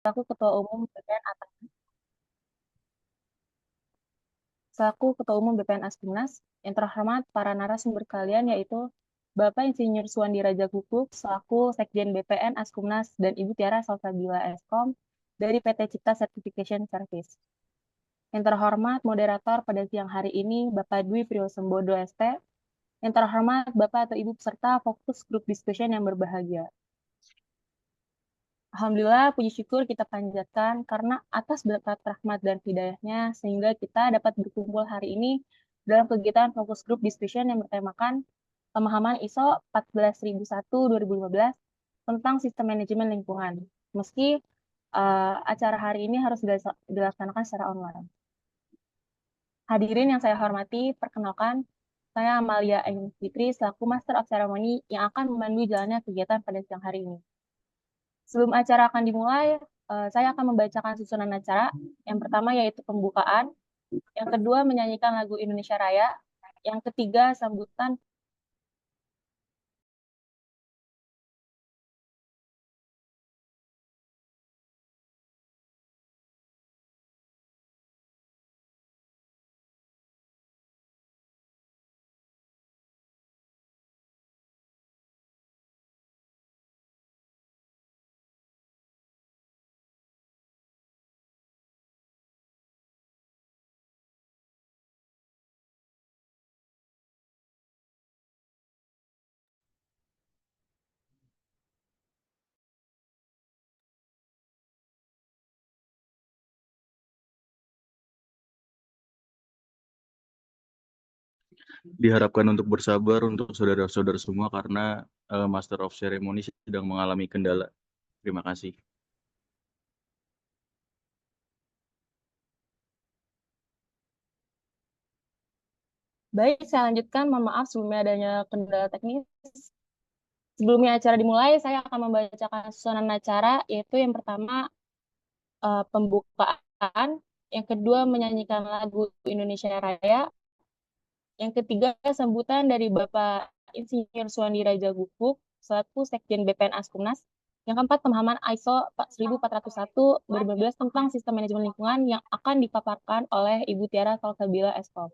Selaku Ketua Umum BPN Selaku Ketua Umum BPN Askumnas, yang terhormat para narasumber kalian yaitu Bapak Insinyur Suwandi Raja Guguk selaku Sekjen BPN Askumnas dan Ibu Tiara Salsabila Eskom dari PT Cipta Certification Service. Yang terhormat moderator pada siang hari ini Bapak Dwi Priyosembodo ST. Yang terhormat Bapak atau Ibu peserta fokus group discussion yang berbahagia. Alhamdulillah, puji syukur kita panjatkan karena atas berkat rahmat dan hidayahnya sehingga kita dapat berkumpul hari ini dalam kegiatan fokus group discussion yang bertemakan pemahaman ISO 14001-2015 tentang sistem manajemen lingkungan. Meski acara hari ini harus dilaksanakan secara online. Hadirin yang saya hormati, perkenalkan, saya Amalia Aini Fitri selaku Master of Ceremony yang akan memandu jalannya kegiatan pada siang hari ini. Sebelum acara akan dimulai, saya akan membacakan susunan acara. Yang pertama yaitu pembukaan, yang kedua menyanyikan lagu Indonesia Raya, yang ketiga sambutan. Diharapkan untuk bersabar untuk saudara-saudara semua karena Master of Ceremony sedang mengalami kendala. Terima kasih. Baik, saya lanjutkan. Mohon maaf sebelumnya adanya kendala teknis. Sebelumnya acara dimulai, saya akan membacakan susunan acara, yaitu yang pertama pembukaan, yang kedua menyanyikan lagu Indonesia Raya, yang ketiga sambutan dari Bapak Insinyur Suwandi Raja Guguk selaku Sekjen BPN Askumnas, yang keempat pemahaman ISO 14001-2015 tentang sistem manajemen lingkungan yang akan dipaparkan oleh Ibu Tiara Salsabila Eskom.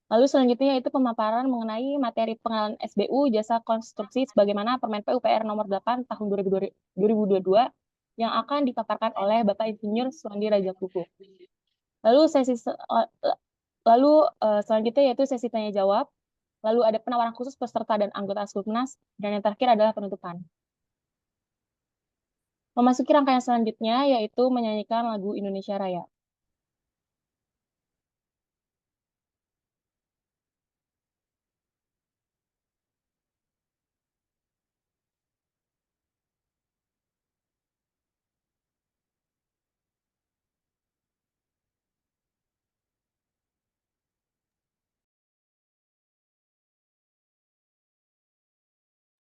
Lalu selanjutnya yaitu pemaparan mengenai materi pengenalan SBU jasa konstruksi sebagaimana Permen PUPR nomor 8 tahun 2022 yang akan dipaparkan oleh Bapak Insinyur Suwandi Raja Guguk. Lalu selanjutnya yaitu sesi tanya jawab. Lalu ada penawaran khusus peserta dan anggota Askumnas dan yang terakhir adalah penutupan. Memasuki rangkaian selanjutnya yaitu menyanyikan lagu Indonesia Raya.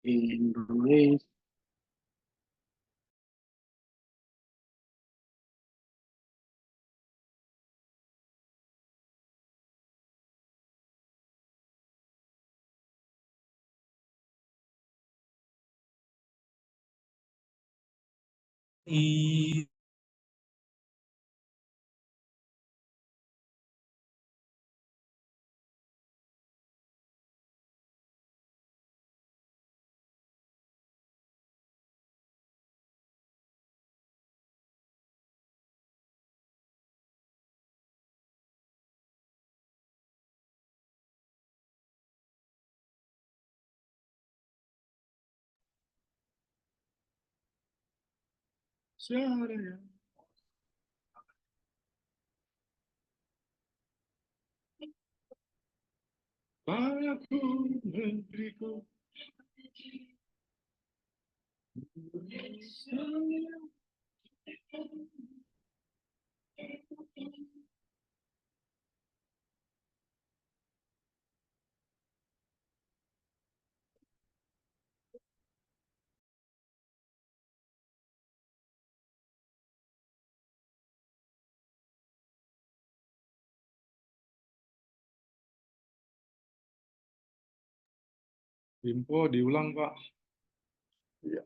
Indonesia. Aku menteriku info diulang Pak. Ya.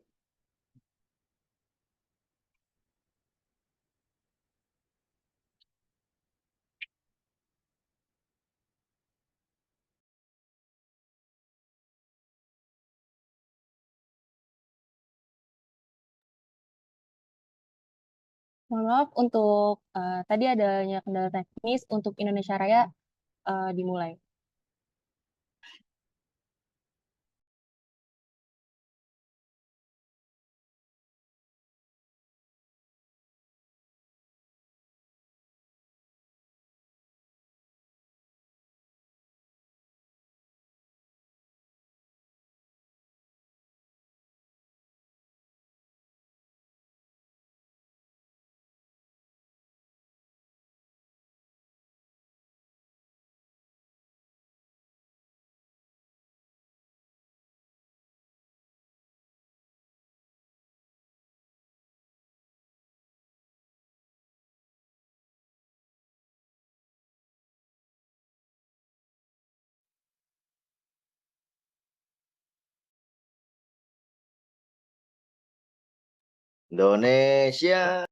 Mohon maaf untuk tadi adanya kendala teknis untuk Indonesia Raya dimulai. Indonesia.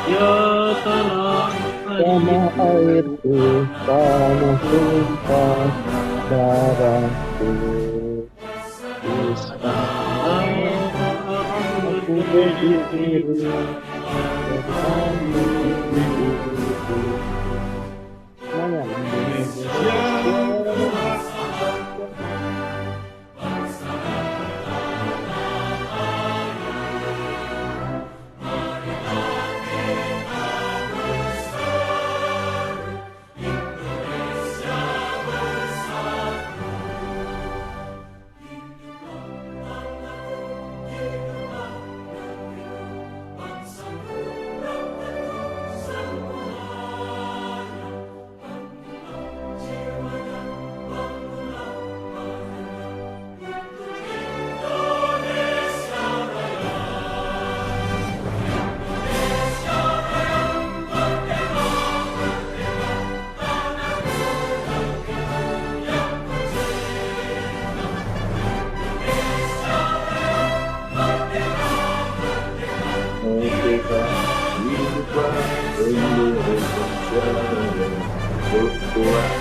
Ya tanah Tanah airku, tanah tumpah darahku. Bisa aku berdiri bersama diriku. Semuanya. Merdeka, hiduplah Indonesia berkuat.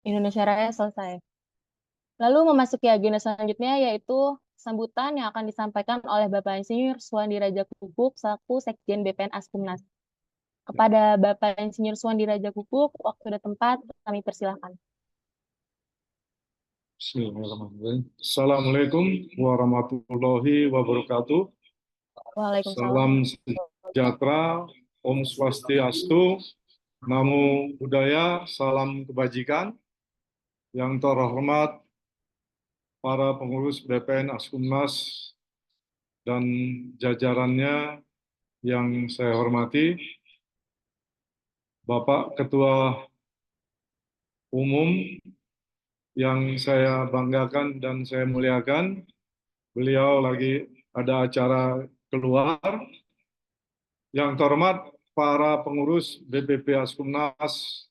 Indonesia Raya selesai. Lalu memasuki agenda selanjutnya yaitu sambutan yang akan disampaikan oleh Bapak Insinyur Suwandi Raja Kukuk selaku Sekjen BPN Askumnas. Kepada Bapak Insinyur Suwandi Raja Kukuk, waktu dan tempat kami persilahkan. Bismillahirrahmanirrahim. Assalamualaikum warahmatullahi wabarakatuh. Waalaikumsalam. Salam sejahtera, Om Swastiastu, Namo Buddhaya, salam kebajikan. Yang terhormat para pengurus BPN Askumnas dan jajarannya yang saya hormati, Bapak Ketua Umum yang saya banggakan dan saya muliakan, beliau lagi ada acara keluar. Yang terhormat para pengurus BPP Askumnas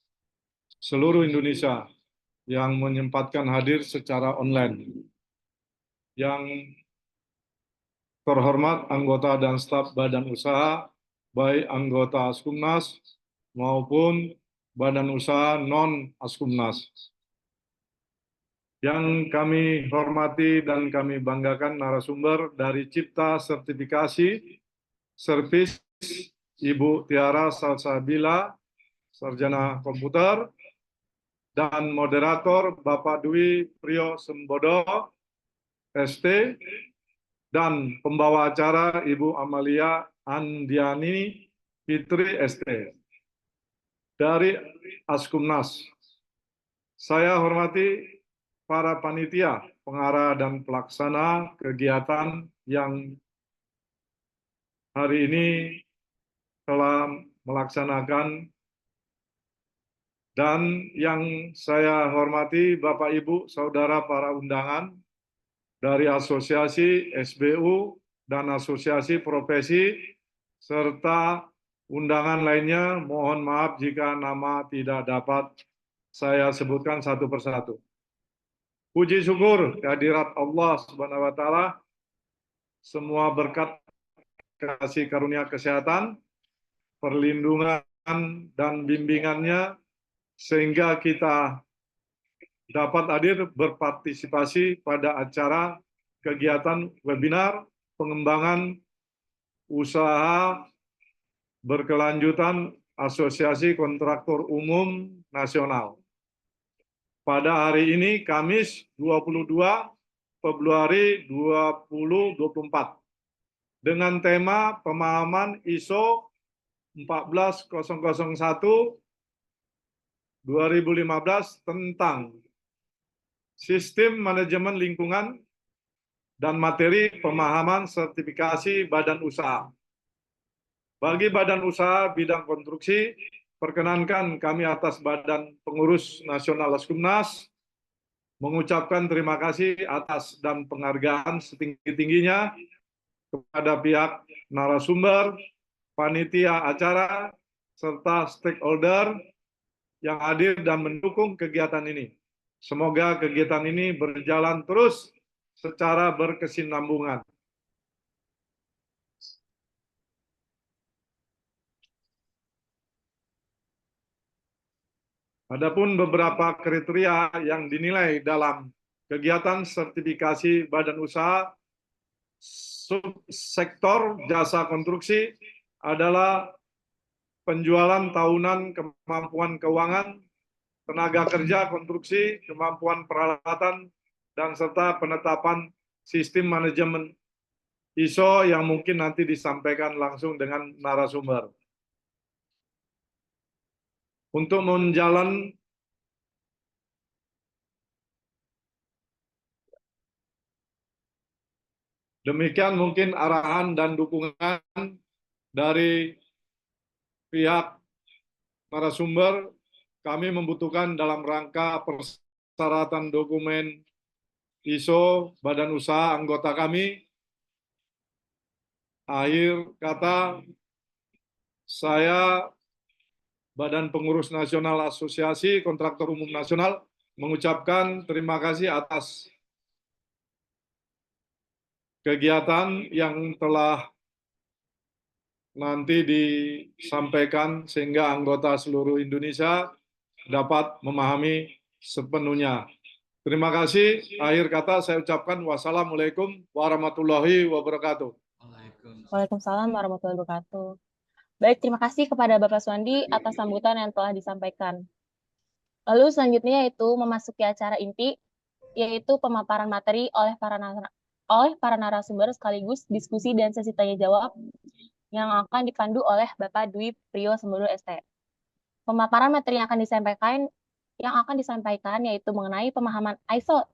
seluruh Indonesia yang menyempatkan hadir secara online. Yang terhormat anggota dan staf badan usaha, baik anggota Askumnas maupun badan usaha non-Askumnas. Yang kami hormati dan kami banggakan narasumber dari Cipta Sertifikasi Servis Ibu Tiara Salsabila, Sarjana Komputer, dan moderator Bapak Dwi Priyo Sembodo, ST, dan pembawa acara Ibu Amalia Andiani Fitri, ST, dari Askumnas. Saya hormati para panitia, pengarah dan pelaksana kegiatan yang hari ini telah melaksanakan Dan yang saya hormati Bapak Ibu, Saudara para undangan dari Asosiasi SBU dan Asosiasi Profesi, serta undangan lainnya, mohon maaf jika nama tidak dapat saya sebutkan satu persatu. Puji syukur kehadirat Allah Subhanahu wa taala, semua berkat kasih karunia kesehatan, perlindungan dan bimbingannya sehingga kita dapat hadir berpartisipasi pada acara kegiatan webinar pengembangan usaha berkelanjutan Asosiasi Kontraktor Umum Nasional. Pada hari ini, Kamis 22 Februari 2024, dengan tema pemahaman ISO 14001 2015 tentang sistem manajemen lingkungan dan materi pemahaman sertifikasi badan usaha. Bagi badan usaha bidang konstruksi, perkenankan kami atas Badan Pengurus Nasional Askumnas mengucapkan terima kasih atas dan penghargaan setinggi-tingginya kepada pihak narasumber, panitia acara, serta stakeholder yang hadir dan mendukung kegiatan ini. Semoga kegiatan ini berjalan terus secara berkesinambungan. Adapun beberapa kriteria yang dinilai dalam kegiatan sertifikasi badan usaha subsektor jasa konstruksi adalah penjualan tahunan, kemampuan keuangan, tenaga kerja konstruksi, kemampuan peralatan, dan serta penetapan sistem manajemen ISO yang mungkin nanti disampaikan langsung dengan narasumber. Untuk menjalan demikian mungkin arahan dan dukungan dari pihak narasumber, kami membutuhkan dalam rangka persyaratan dokumen ISO badan usaha anggota kami. Akhir kata, saya Badan Pengurus Nasional Asosiasi Kontraktor Umum Nasional mengucapkan terima kasih atas kegiatan yang telah nanti disampaikan sehingga anggota seluruh Indonesia dapat memahami sepenuhnya. Terima kasih. Akhir kata saya ucapkan wassalamualaikum warahmatullahi wabarakatuh. Waalaikumsalam warahmatullahi wabarakatuh. Baik, terima kasih kepada Bapak Suwandi atas sambutan yang telah disampaikan. Lalu selanjutnya yaitu memasuki acara inti, yaitu pemaparan materi oleh para narasumber sekaligus diskusi dan sesi tanya jawab yang akan dipandu oleh Bapak Dwi Priyo Sembodo ST. Pemaparan materi yang akan disampaikan yaitu mengenai pemahaman ISO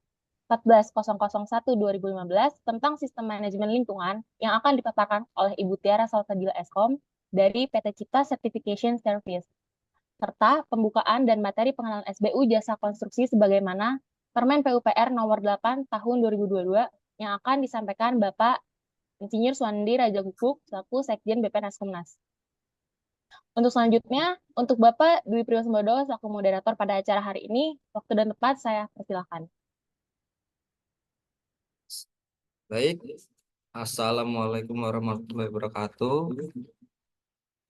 14001/2015 tentang sistem manajemen lingkungan yang akan dipaparkan oleh Ibu Tiara Salsabila Eskom dari PT Cipta Certification Service, serta pembukaan dan materi pengenalan SBU jasa konstruksi sebagaimana Permen PUPR nomor 8 tahun 2022 yang akan disampaikan Bapak Insinyur Suwandi Rajagupuk selaku Sekjen BPN Askumnas. Untuk selanjutnya, untuk Bapak Dwi Priyo Sembodo selaku moderator pada acara hari ini, waktu dan tempat saya persilakan. Baik, Assalamualaikum warahmatullahi wabarakatuh.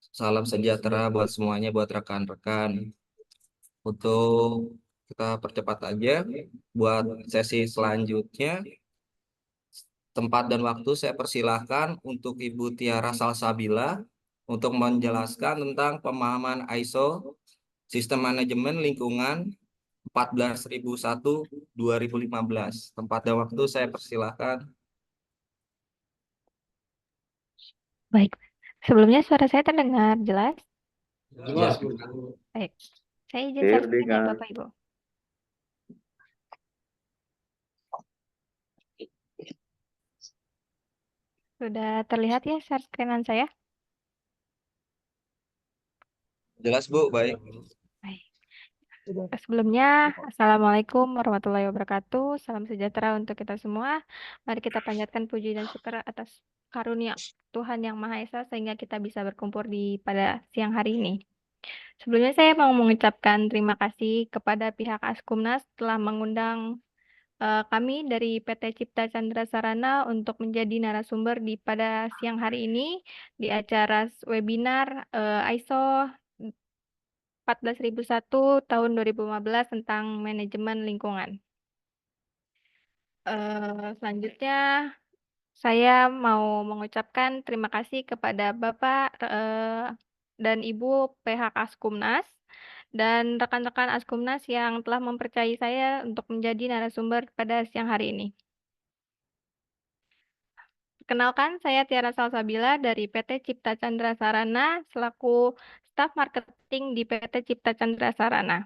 Salam sejahtera buat semuanya, buat rekan-rekan. Untuk kita percepat aja buat sesi selanjutnya. Tempat dan waktu saya persilahkan untuk Ibu Tiara Salsabila untuk menjelaskan tentang pemahaman ISO Sistem Manajemen Lingkungan 14001/2015. Tempat dan waktu saya persilahkan. Baik, sebelumnya suara saya terdengar jelas? Jelas, Bu. Baik, saya izin share screen ya Bapak Ibu. Sudah terlihat ya share screen-an saya? Jelas, Bu, baik. Baik. Sebelumnya, Assalamualaikum warahmatullahi wabarakatuh. Salam sejahtera untuk kita semua. Mari kita panjatkan puji dan syukur atas karunia Tuhan Yang Maha Esa sehingga kita bisa berkumpul pada siang hari ini. Sebelumnya saya mau mengucapkan terima kasih kepada pihak Askumnas telah mengundang kami dari PT Cipta Chandra Sarana untuk menjadi narasumber pada siang hari ini di acara webinar ISO 14001 tahun 2015 tentang manajemen lingkungan. Selanjutnya, saya mau mengucapkan terima kasih kepada Bapak dan Ibu PH Askumnas dan rekan-rekan Askumnas yang telah mempercayai saya untuk menjadi narasumber pada siang hari ini. Perkenalkan, saya Tiara Salsabila dari PT Cipta Chandra Sarana selaku staf marketing di PT Cipta Chandra Sarana.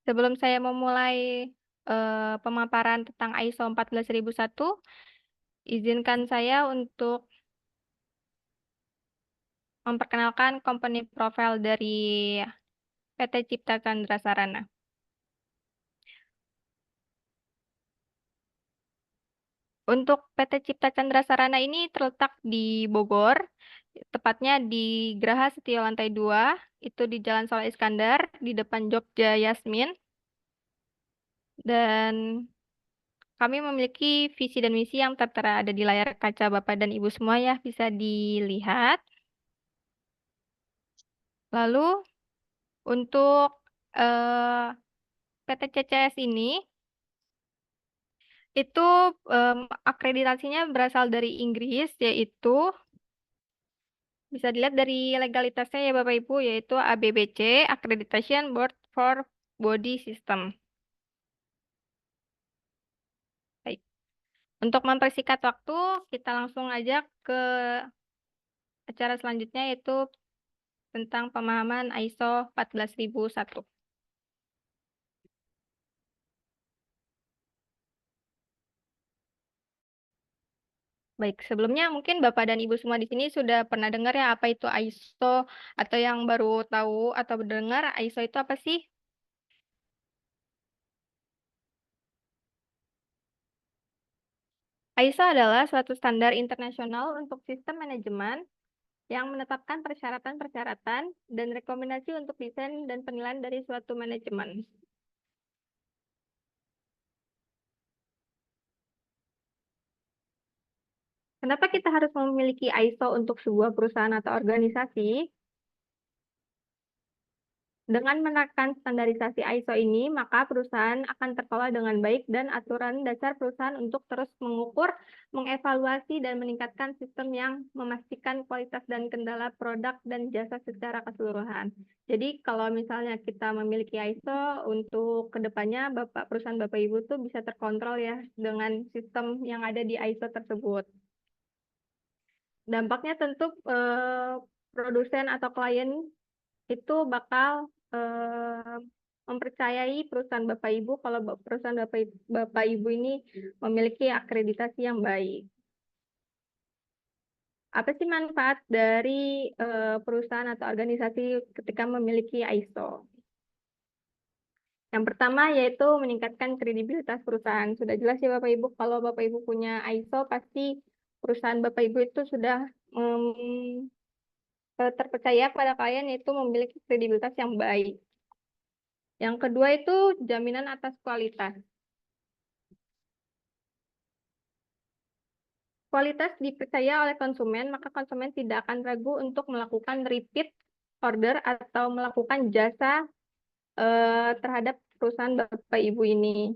Sebelum saya memulai pemaparan tentang ISO 14001, izinkan saya untuk memperkenalkan company profile dari PT Cipta Chandra Sarana. Untuk PT Cipta Chandra Sarana ini terletak di Bogor, tepatnya di Geraha Setio Lantai 2, itu di Jalan Soleh Iskandar, di depan Jogja Yasmin. Dan kami memiliki visi dan misi yang tertera ada di layar kaca Bapak dan Ibu semua ya, bisa dilihat. Lalu untuk PT CCS ini, itu akreditasinya berasal dari Inggris, yaitu bisa dilihat dari legalitasnya ya Bapak Ibu, yaitu ABBC, Accreditation Board for Body System. Baik. Untuk mempersingkat waktu, kita langsung aja ke acara selanjutnya, yaitu tentang pemahaman ISO 14001. Baik, sebelumnya mungkin Bapak dan Ibu semua di sini sudah pernah dengar ya apa itu ISO, atau yang baru tahu atau mendengar ISO itu apa sih? ISO adalah suatu standar internasional untuk sistem manajemen yang menetapkan persyaratan-persyaratan dan rekomendasi untuk desain dan penilaian dari suatu manajemen. Kenapa kita harus memiliki ISO untuk sebuah perusahaan atau organisasi? Dengan menerapkan standarisasi ISO ini, maka perusahaan akan terkelola dengan baik dan aturan dasar perusahaan untuk terus mengukur, mengevaluasi, dan meningkatkan sistem yang memastikan kualitas dan kendala produk dan jasa secara keseluruhan. Jadi kalau misalnya kita memiliki ISO, untuk kedepannya perusahaan Bapak Ibu tuh bisa terkontrol ya dengan sistem yang ada di ISO tersebut. Dampaknya tentu produsen atau klien itu bakal mempercayai perusahaan Bapak Ibu kalau perusahaan Bapak Ibu ini memiliki akreditasi yang baik. Apa sih manfaat dari perusahaan atau organisasi ketika memiliki ISO? Yang pertama yaitu meningkatkan kredibilitas perusahaan. Sudah jelas ya Bapak Ibu, kalau Bapak Ibu punya ISO, pasti perusahaan Bapak Ibu itu sudah terpercaya pada klien, yaitu memiliki kredibilitas yang baik. Yang kedua itu jaminan atas kualitas. Kualitas dipercaya oleh konsumen, maka konsumen tidak akan ragu untuk melakukan repeat order atau melakukan jasa terhadap perusahaan Bapak Ibu ini.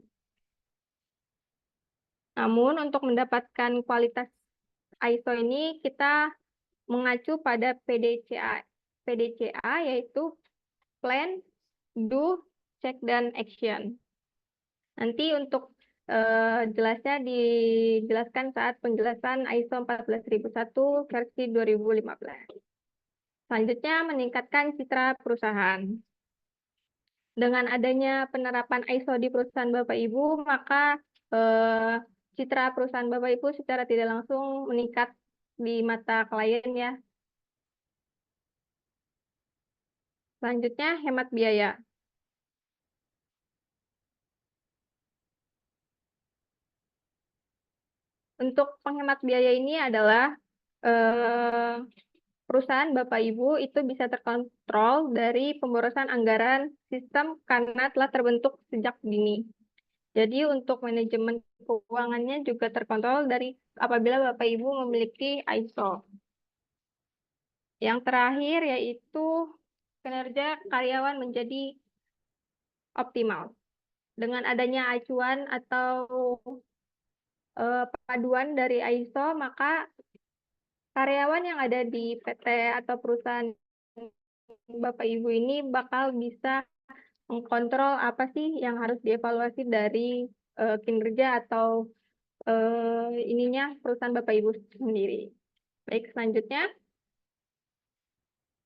Namun untuk mendapatkan kualitas ISO ini kita mengacu pada PDCA. PDCA yaitu Plan, Do, Check, dan Action. Nanti untuk jelasnya dijelaskan saat penjelasan ISO 14001 versi 2015. Selanjutnya, meningkatkan citra perusahaan. Dengan adanya penerapan ISO di perusahaan Bapak Ibu, maka citra perusahaan Bapak Ibu secara tidak langsung meningkat di mata klien ya. Selanjutnya, hemat biaya. Untuk penghemat biaya ini adalah perusahaan Bapak Ibu itu bisa terkontrol dari pemborosan anggaran sistem karena telah terbentuk sejak dini. Jadi untuk manajemen keuangannya juga terkontrol dari apabila Bapak Ibu memiliki ISO. Yang terakhir yaitu kinerja karyawan menjadi optimal. Dengan adanya acuan atau paduan dari ISO, maka karyawan yang ada di PT atau perusahaan Bapak Ibu ini bakal bisa mengkontrol apa sih yang harus dievaluasi dari kinerja atau ininya perusahaan Bapak Ibu sendiri. Baik, selanjutnya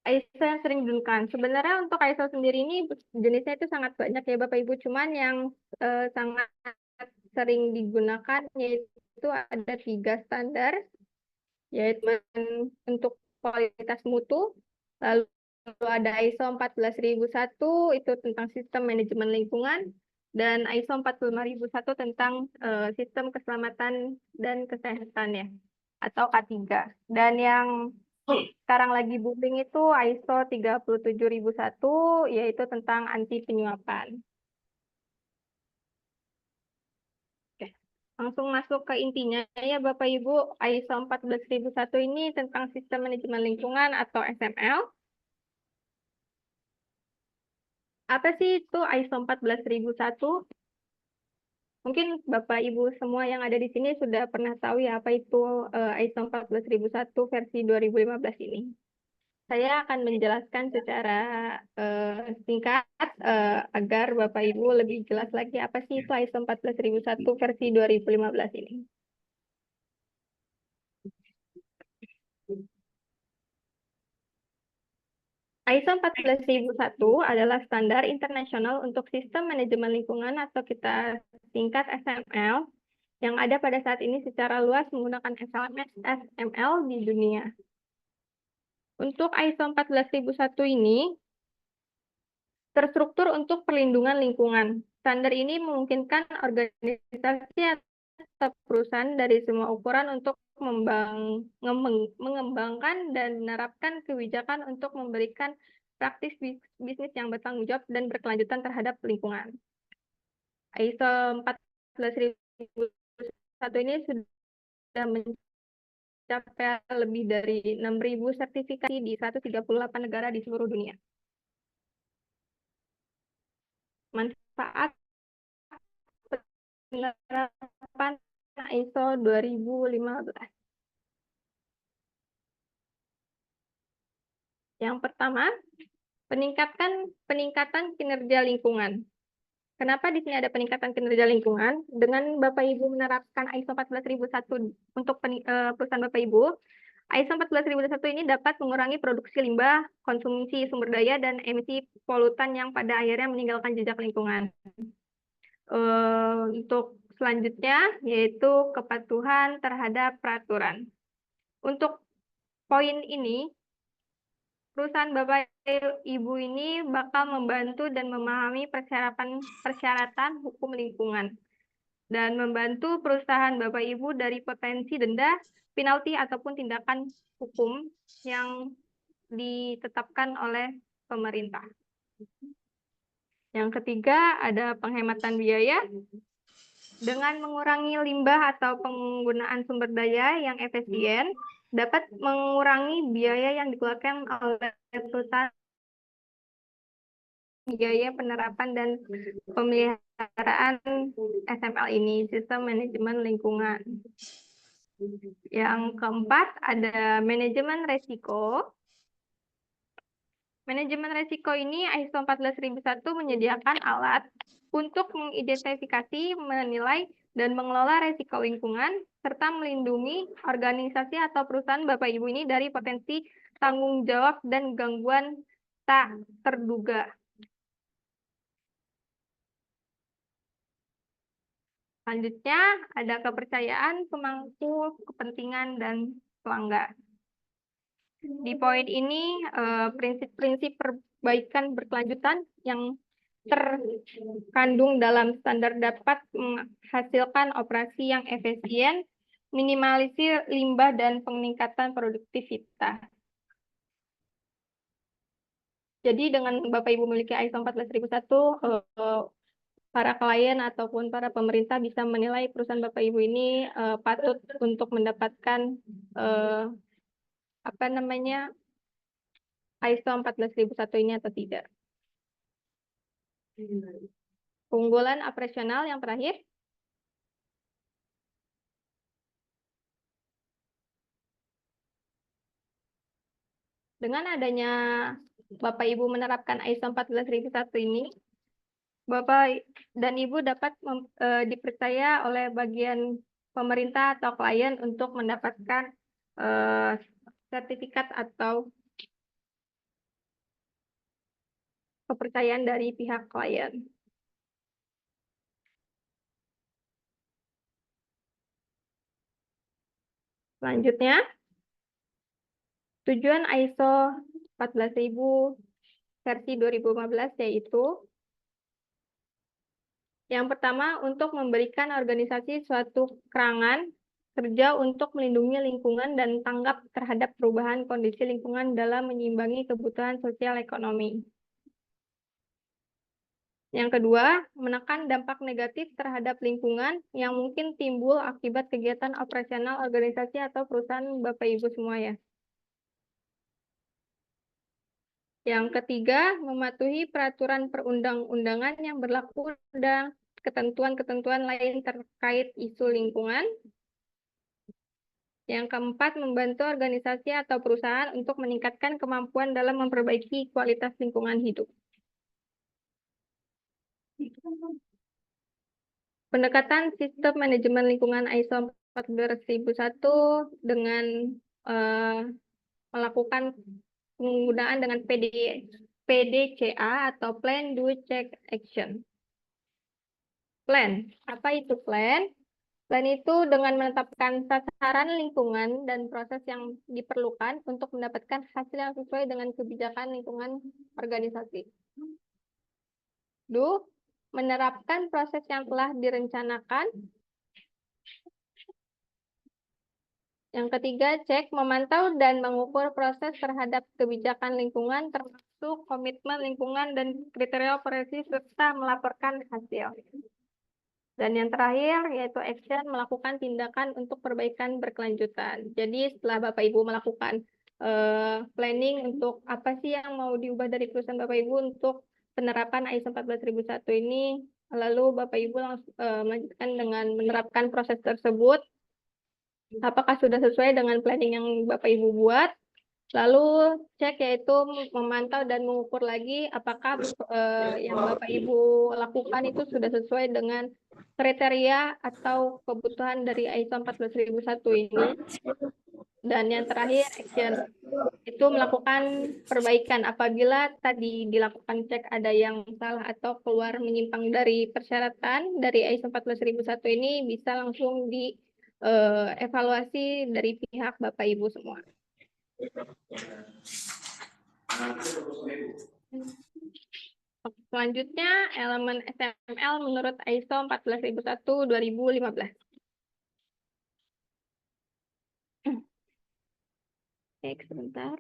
ISO yang sering digunakan. Sebenarnya untuk ISO sendiri ini jenisnya itu sangat banyak ya Bapak Ibu, cuman yang sangat sering digunakan yaitu ada 3 standar, yaitu untuk kualitas mutu, lalu ada ISO 14001 itu tentang sistem manajemen lingkungan, dan ISO 45001 tentang sistem keselamatan dan kesehatan ya, atau K3. Dan yang sekarang lagi booming itu ISO 37001, yaitu tentang anti penyuapan. Oke, langsung masuk ke intinya ya Bapak Ibu. ISO 14001 ini tentang sistem manajemen lingkungan atau SML. Apa sih itu ISO 14001? Mungkin Bapak Ibu semua yang ada di sini sudah pernah tahu ya apa itu ISO 14001 versi 2015 ini. Saya akan menjelaskan secara singkat agar Bapak Ibu lebih jelas lagi apa sih itu ISO 14001 versi 2015 ini. ISO 14001 adalah standar internasional untuk sistem manajemen lingkungan atau kita singkat SML yang ada pada saat ini secara luas menggunakan SML di dunia. Untuk ISO 14001 ini terstruktur untuk perlindungan lingkungan. Standar ini memungkinkan organisasi atau perusahaan dari semua ukuran untuk mengembangkan dan menerapkan kebijakan untuk memberikan praktis bisnis yang bertanggung jawab dan berkelanjutan terhadap lingkungan. ISO 14001 ini sudah mencapai lebih dari 6.000 sertifikasi di 138 negara di seluruh dunia. Manfaat penerapan ISO 2015. Yang pertama, peningkatan kinerja lingkungan. Kenapa di sini ada peningkatan kinerja lingkungan? Dengan Bapak Ibu menerapkan ISO 14001 untuk perusahaan Bapak Ibu, ISO 14001 ini dapat mengurangi produksi limbah, konsumsi sumber daya, dan emisi polutan yang pada akhirnya meninggalkan jejak lingkungan. Untuk selanjutnya, yaitu kepatuhan terhadap peraturan. Untuk poin ini, perusahaan Bapak Ibu ini bakal membantu dan memahami persyaratan hukum lingkungan dan membantu perusahaan Bapak Ibu dari potensi denda, penalti, ataupun tindakan hukum yang ditetapkan oleh pemerintah. Yang ketiga, ada penghematan biaya. Dengan mengurangi limbah atau penggunaan sumber daya yang efisien, dapat mengurangi biaya yang dikeluarkan oleh perusahaan, biaya penerapan dan pemeliharaan SML ini, sistem manajemen lingkungan. Yang keempat, ada manajemen resiko. Manajemen resiko ini ISO 14001 menyediakan alat untuk mengidentifikasi, menilai, dan mengelola resiko lingkungan, serta melindungi organisasi atau perusahaan Bapak Ibu ini dari potensi tanggung jawab dan gangguan tak terduga. Selanjutnya, ada kepercayaan pemangku kepentingan dan pelanggan. Di poin ini prinsip-prinsip perbaikan berkelanjutan yang terkandung dalam standar dapat menghasilkan operasi yang efisien, minimalisir limbah dan peningkatan produktivitas. Jadi dengan Bapak Ibu memiliki ISO 14001, para klien ataupun para pemerintah bisa menilai perusahaan Bapak Ibu ini patut untuk mendapatkan ISO 14001 ini atau tidak. Keunggulan operasional yang terakhir. Dengan adanya Bapak Ibu menerapkan ISO 14001 ini, Bapak dan Ibu dapat dipercaya oleh bagian pemerintah atau klien untuk mendapatkan sertifikat atau kepercayaan dari pihak klien. Selanjutnya, tujuan ISO 14000 versi 2015 yaitu yang pertama, untuk memberikan organisasi suatu kerangan kerja untuk melindungi lingkungan dan tanggap terhadap perubahan kondisi lingkungan dalam menyeimbangi kebutuhan sosial ekonomi. Yang kedua, menekan dampak negatif terhadap lingkungan yang mungkin timbul akibat kegiatan operasional organisasi atau perusahaan Bapak Ibu semua ya. Yang ketiga, mematuhi peraturan perundang-undangan yang berlaku dan ketentuan-ketentuan lain terkait isu lingkungan. Yang keempat, membantu organisasi atau perusahaan untuk meningkatkan kemampuan dalam memperbaiki kualitas lingkungan hidup. Pendekatan sistem manajemen lingkungan ISO 14001 dengan melakukan penggunaan dengan PDCA atau Plan, Do, Check, Action. Plan, apa itu plan? Plan itu dengan menetapkan sasaran lingkungan dan proses yang diperlukan untuk mendapatkan hasil yang sesuai dengan kebijakan lingkungan organisasi. Do, menerapkan proses yang telah direncanakan. Yang ketiga, cek, memantau dan mengukur proses terhadap kebijakan lingkungan, termasuk komitmen lingkungan dan kriteria operasi, serta melaporkan hasil. Dan yang terakhir, yaitu action, melakukan tindakan untuk perbaikan berkelanjutan. Jadi setelah Bapak Ibu melakukan planning untuk apa sih yang mau diubah dari perusahaan Bapak Ibu untuk penerapan ISO 14001 ini, lalu Bapak Ibu langsung melanjutkan dengan menerapkan proses tersebut. Apakah sudah sesuai dengan planning yang Bapak Ibu buat? Lalu cek, yaitu memantau dan mengukur lagi apakah yang Bapak Ibu lakukan itu sudah sesuai dengan kriteria atau kebutuhan dari ISO 14001 ini. Dan yang terakhir, action, itu melakukan perbaikan apabila tadi dilakukan cek ada yang salah atau keluar menyimpang dari persyaratan dari ISO 14001 ini, bisa langsung evaluasi dari pihak Bapak Ibu semua. Selanjutnya, elemen SML menurut ISO 14001 2015. Oke, sebentar.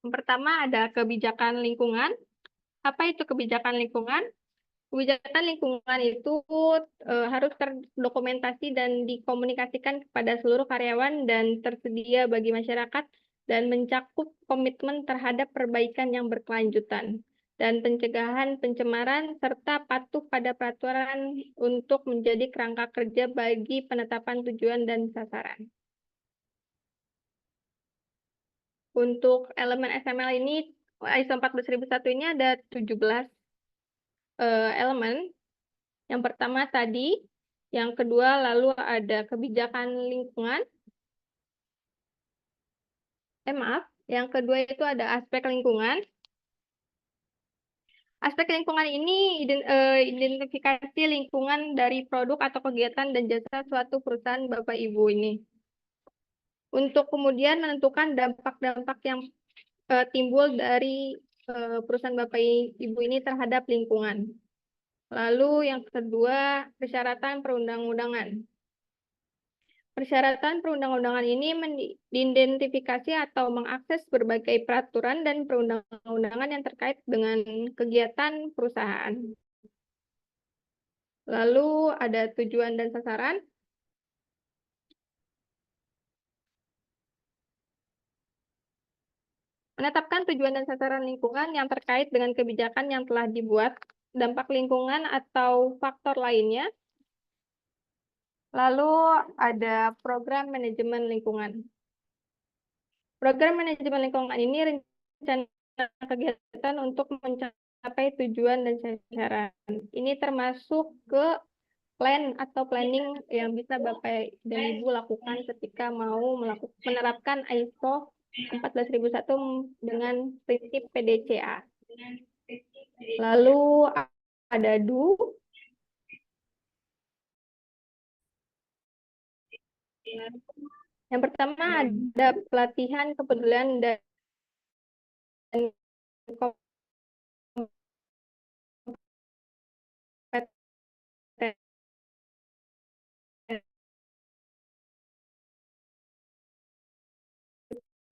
Yang pertama ada kebijakan lingkungan. Apa itu kebijakan lingkungan? Kebijakan lingkungan itu harus terdokumentasi dan dikomunikasikan kepada seluruh karyawan dan tersedia bagi masyarakat dan mencakup komitmen terhadap perbaikan yang berkelanjutan dan pencegahan pencemaran serta patuh pada peraturan untuk menjadi kerangka kerja bagi penetapan tujuan dan sasaran. Untuk elemen SML ini, ISO 14001 ini ada 17 elemen. Yang pertama tadi, Yang kedua, lalu ada kebijakan lingkungan. Maaf, yang kedua itu ada aspek lingkungan. Aspek lingkungan ini identifikasi lingkungan dari produk atau kegiatan dan jasa suatu perusahaan Bapak Ibu ini. Untuk kemudian menentukan dampak-dampak yang timbul dari perusahaan Bapak Ibu ini terhadap lingkungan. Lalu yang kedua, persyaratan perundang-undangan. Persyaratan perundang-undangan ini mengidentifikasi atau mengakses berbagai peraturan dan perundang-undangan yang terkait dengan kegiatan perusahaan. Lalu ada tujuan dan sasaran. Menetapkan tujuan dan sasaran lingkungan yang terkait dengan kebijakan yang telah dibuat, dampak lingkungan atau faktor lainnya. Lalu ada program manajemen lingkungan. Program manajemen lingkungan ini rencana kegiatan untuk mencapai tujuan dan sasaran. Ini termasuk ke plan atau planning yang bisa Bapak dan Ibu lakukan ketika mau menerapkan ISO 14001 dengan prinsip PDCA. Lalu ada do. Yang pertama ada pelatihan kepedulian dan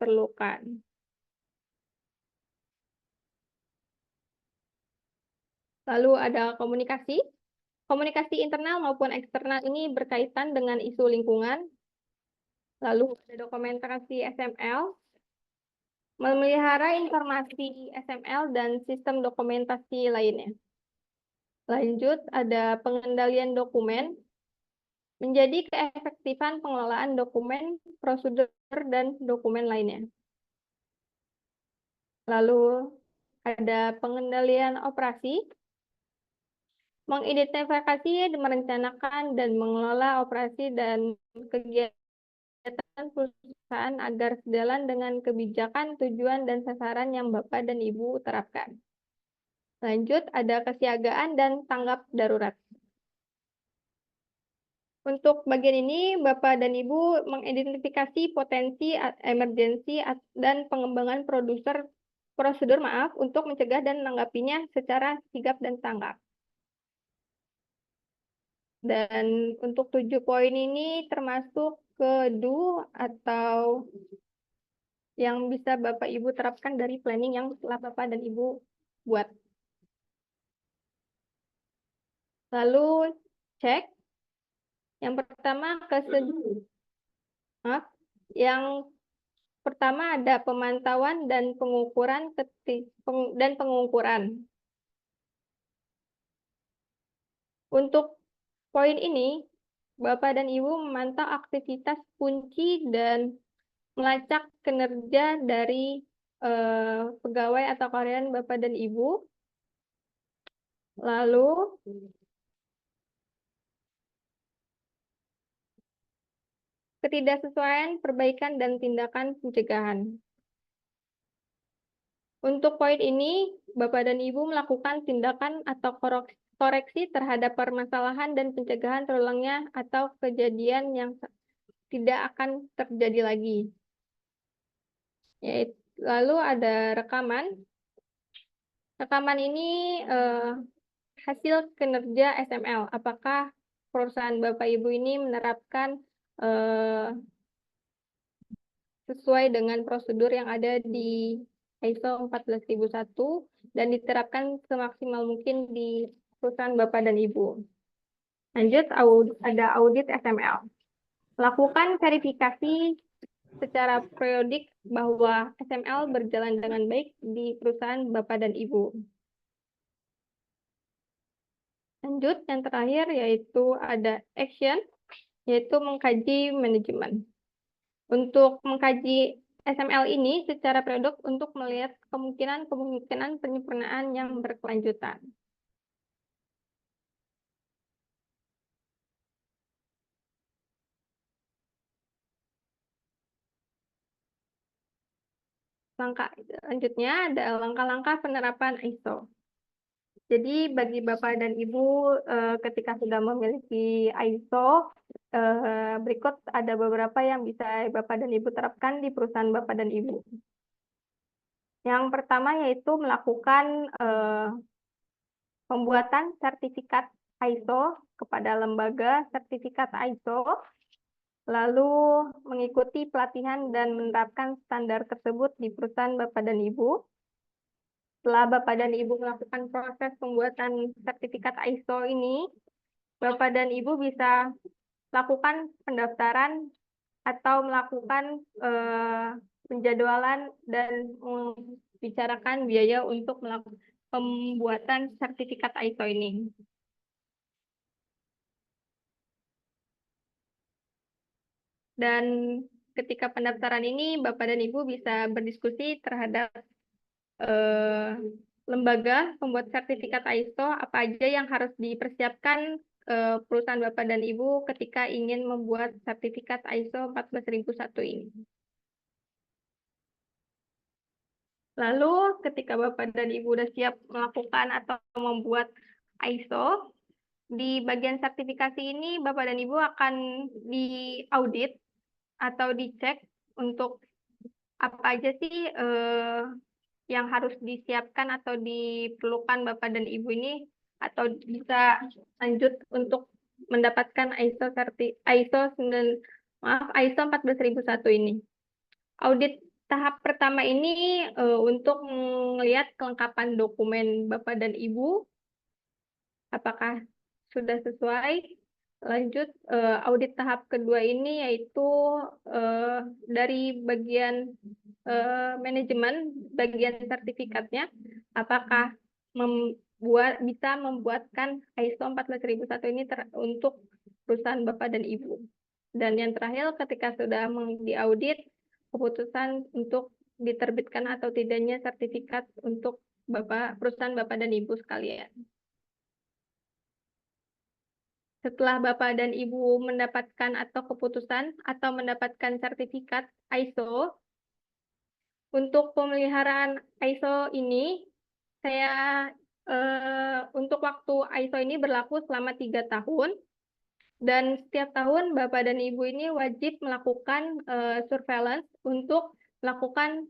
perlukan. Lalu ada komunikasi. Komunikasi internal maupun eksternal ini berkaitan dengan isu lingkungan. Lalu ada dokumentasi SML. Memelihara informasi SML dan sistem dokumentasi lainnya. Lanjut, ada pengendalian dokumen. Menjadi keefektifan pengelolaan dokumen, prosedur, dan dokumen lainnya. Lalu ada pengendalian operasi. Mengidentifikasi, merencanakan, dan mengelola operasi dan kegiatan perusahaan agar sejalan dengan kebijakan, tujuan, dan sasaran yang Bapak dan Ibu terapkan. Lanjut, ada kesiagaan dan tanggap darurat. Untuk bagian ini, Bapak dan Ibu mengidentifikasi potensi emergensi dan pengembangan prosedur untuk mencegah dan menanggapinya secara sigap dan tanggap. Dan untuk 7 poin ini termasuk ke do atau yang bisa Bapak Ibu terapkan dari planning yang telah Bapak dan Ibu buat. Lalu cek. Yang pertama yang pertama ada pemantauan dan pengukuran Untuk poin ini, Bapak dan Ibu memantau aktivitas kunci dan melacak kinerja dari pegawai atau karyawan Bapak dan Ibu. Lalu ketidaksesuaian, perbaikan, dan tindakan pencegahan. Untuk poin ini, Bapak dan Ibu melakukan tindakan atau koreksi terhadap permasalahan dan pencegahan terulangnya atau kejadian yang tidak akan terjadi lagi. Lalu ada rekaman. Rekaman ini hasil kinerja SML. Apakah perusahaan Bapak Ibu ini menerapkan sesuai dengan prosedur yang ada di ISO 14001 dan diterapkan semaksimal mungkin di perusahaan Bapak dan Ibu. Lanjut, ada audit SML. Lakukan verifikasi secara periodik bahwa SML berjalan dengan baik di perusahaan Bapak dan Ibu. Lanjut, yang terakhir yaitu ada action, yaitu mengkaji manajemen. Untuk mengkaji SML ini secara periodik untuk melihat kemungkinan penyempurnaan yang berkelanjutan. Selanjutnya ada langkah-langkah penerapan ISO. Jadi bagi Bapak dan Ibu ketika sudah memiliki ISO, berikut ada beberapa yang bisa Bapak dan Ibu terapkan di perusahaan Bapak dan Ibu. Yang pertama yaitu melakukan pembuatan sertifikat ISO kepada lembaga sertifikat ISO, lalu mengikuti pelatihan dan menerapkan standar tersebut di perusahaan Bapak dan Ibu. Setelah Bapak dan Ibu melakukan proses pembuatan sertifikat ISO ini, Bapak dan Ibu bisa lakukan pendaftaran atau melakukan penjadwalan dan membicarakan biaya untuk melakukan pembuatan sertifikat ISO ini. Dan ketika pendaftaran ini, Bapak dan Ibu bisa berdiskusi terhadap lembaga pembuat sertifikat ISO, apa aja yang harus dipersiapkan perusahaan Bapak dan Ibu ketika ingin membuat sertifikat ISO 14001 ini. Lalu ketika Bapak dan Ibu sudah siap melakukan atau membuat ISO, di bagian sertifikasi ini Bapak dan Ibu akan diaudit atau dicek untuk apa aja sih yang harus disiapkan atau diperlukan Bapak dan Ibu ini, atau bisa lanjut untuk mendapatkan ISO 14001 ini. Audit tahap pertama ini untuk melihat kelengkapan dokumen Bapak dan Ibu, apakah sudah sesuai. Lanjut, audit tahap kedua ini yaitu dari bagian manajemen, bagian sertifikatnya, apakah bisa membuatkan ISO 14001 ini untuk perusahaan Bapak dan Ibu. Dan yang terakhir, ketika sudah diaudit, keputusan untuk diterbitkan atau tidaknya sertifikat untuk perusahaan Bapak dan Ibu sekalian. Setelah Bapak dan Ibu mendapatkan atau keputusan atau mendapatkan sertifikat ISO, untuk pemeliharaan ISO ini, untuk waktu ISO ini berlaku selama 3 tahun, dan setiap tahun Bapak dan Ibu ini wajib melakukan surveillance untuk melakukan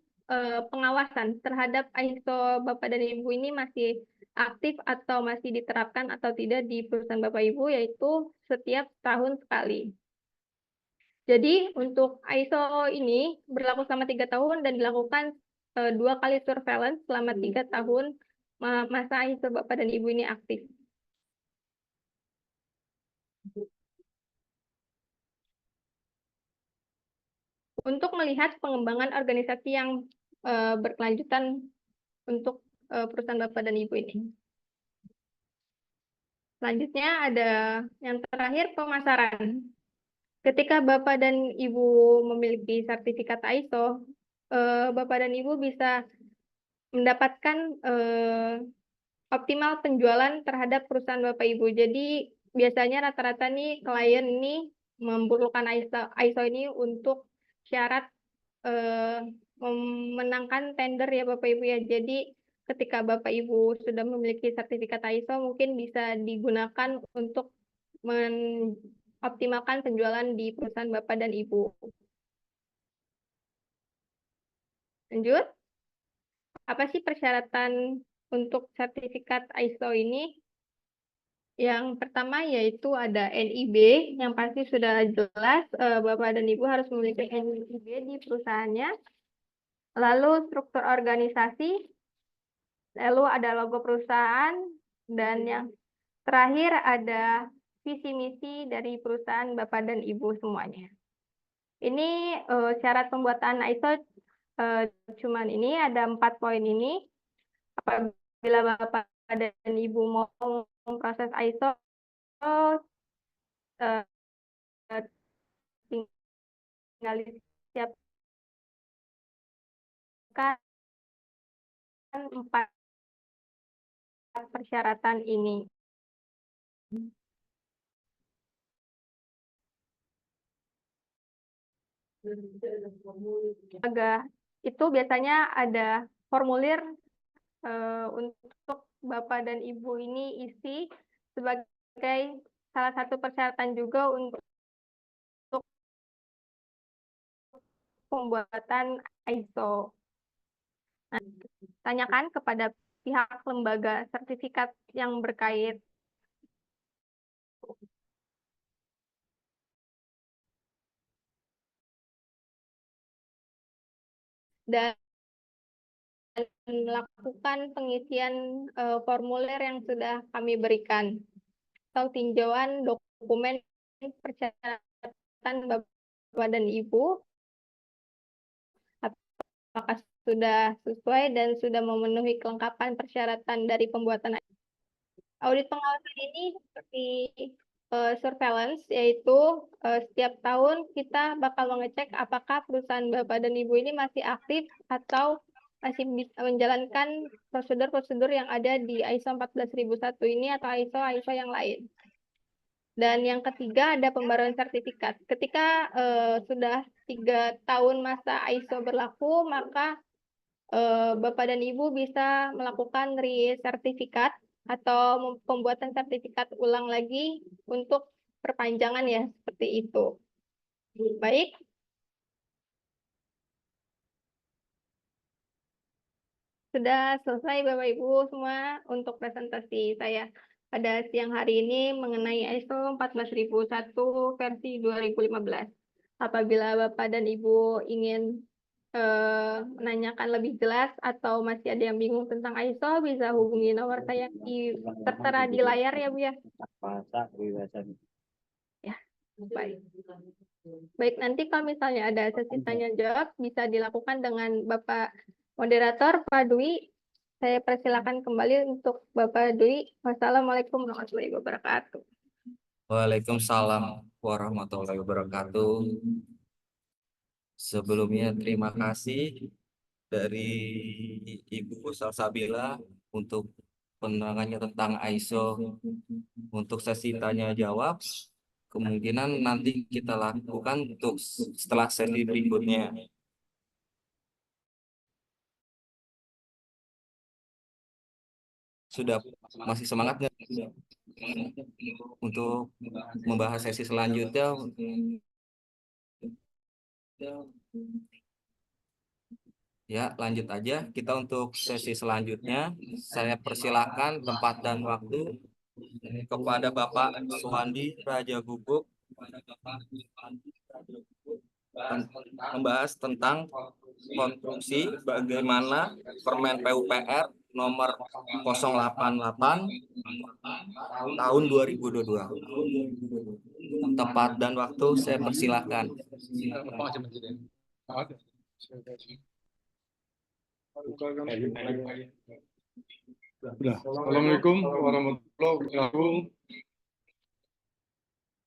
pengawasan terhadap ISO Bapak dan Ibu ini masih aktif atau masih diterapkan atau tidak di perusahaan Bapak Ibu, yaitu setiap tahun sekali. Jadi untuk ISO ini berlaku selama 3 tahun dan dilakukan 2 kali surveillance selama 3 tahun masa ISO Bapak dan Ibu ini aktif. Untuk melihat pengembangan organisasi yang berkelanjutan untuk perusahaan Bapak dan Ibu ini. Selanjutnya ada yang terakhir, pemasaran. Ketika Bapak dan Ibu memiliki sertifikat ISO, Bapak dan Ibu bisa mendapatkan optimal penjualan terhadap perusahaan Bapak Ibu. Jadi biasanya rata-rata nih klien ini memerlukan ISO ini untuk syarat memenangkan tender ya Bapak Ibu ya. Jadi ketika Bapak Ibu sudah memiliki sertifikat ISO, mungkin bisa digunakan untuk optimalkan penjualan di perusahaan Bapak dan Ibu. Lanjut. Apa sih persyaratan untuk sertifikat ISO ini? Yang pertama yaitu ada NIB, yang pasti sudah jelas Bapak dan Ibu harus memiliki NIB di perusahaannya. Lalu struktur organisasi, lalu ada logo perusahaan, dan yang terakhir ada visi misi dari perusahaan Bapak dan Ibu semuanya. Ini syarat pembuatan ISO cuman ini ada 4 poin ini. Apabila Bapak dan Ibu mau memproses ISO, tinggal disiapkan 4 persyaratan ini. Lembaga itu biasanya ada formulir untuk Bapak dan Ibu ini isi sebagai salah satu persyaratan juga untuk pembuatan ISO. Nah, tanyakan kepada pihak lembaga sertifikat yang berkait. Dan melakukan pengisian formulir yang sudah kami berikan atau tinjauan dokumen persyaratan Bapak dan Ibu apakah sudah sesuai dan sudah memenuhi kelengkapan persyaratan dari pembuatan. Audit pengawasan ini seperti surveillance, yaitu setiap tahun kita bakal mengecek apakah perusahaan Bapak dan Ibu ini masih aktif atau masih bisa menjalankan prosedur-prosedur yang ada di ISO 14001 ini atau ISO yang lain. Dan yang ketiga ada pembaruan sertifikat. Ketika sudah 3 tahun masa ISO berlaku, maka Bapak dan Ibu bisa melakukan resertifikat atau pembuatan sertifikat ulang lagi untuk perpanjangan ya, seperti itu. Baik. Sudah selesai Bapak Ibu semua untuk presentasi saya pada siang hari ini mengenai ISO 14001 versi 2015. Apabila Bapak dan Ibu ingin menanyakan lebih jelas atau masih ada yang bingung tentang ISO, bisa hubungi nomor saya tertera di layar ya Bu ya. Ya, baik. Baik, nanti kalau misalnya ada sesi tanya jawab bisa dilakukan dengan Bapak Moderator Pak Dwi. Saya persilakan kembali untuk Bapak Dwi. Wassalamualaikum warahmatullahi wabarakatuh. Waalaikumsalam warahmatullahi wabarakatuh. Sebelumnya terima kasih dari Ibu Salsabila untuk penerangannya tentang ISO. Untuk sesi tanya jawab, kemungkinan nanti kita lakukan untuk setelah sesi berikutnya. Sudah masih semangat nggak untuk membahas sesi selanjutnya? Ya, lanjut aja. Kita untuk sesi selanjutnya, saya persilakan tempat dan waktu kepada Bapak Suwandi Raja Guguk membahas tentang konstruksi bagaimana Permen PUPR nomor 088 tahun 2022. Tempat dan waktu saya persilakan. Assalamualaikum warahmatullahi wabarakatuh.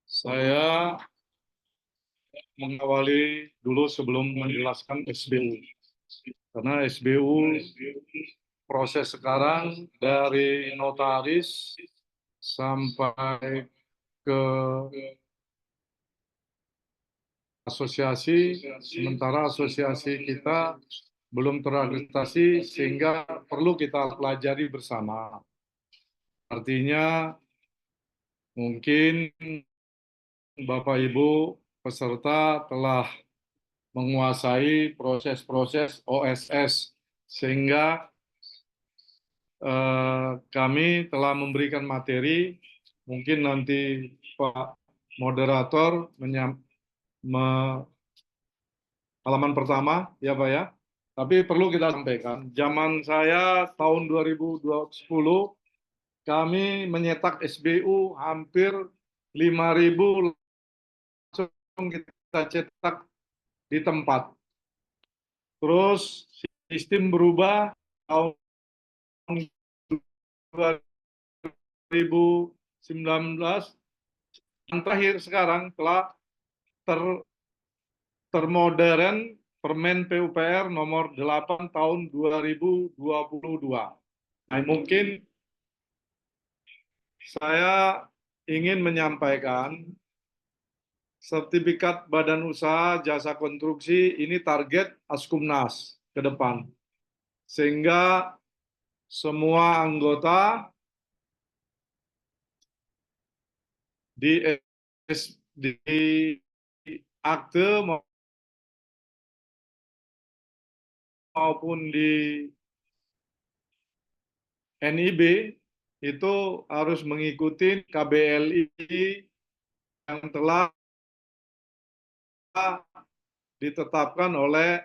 Saya mengawali dulu sebelum menjelaskan SBU. Karena SBU proses sekarang dari notaris sampai ke asosiasi, sementara asosiasi kita belum terakreditasi sehingga perlu kita pelajari bersama. Artinya mungkin Bapak Ibu peserta telah menguasai proses-proses OSS sehingga kami telah memberikan materi. Mungkin nanti Pak Moderator halaman pertama ya Pak ya. Tapi perlu kita sampaikan, zaman saya tahun 2010 kami menyetak SBU hampir 5.000 langsung kita cetak di tempat. Terus sistem berubah tahun 2019. Yang terakhir sekarang telah termodern Permen PUPR nomor 8 tahun 2022. Nah, mungkin saya ingin menyampaikan sertifikat badan usaha jasa konstruksi ini target Askumnas. ke depan. Sehingga semua anggota di akte maupun di NIB itu harus mengikuti KBLI yang telah ditetapkan oleh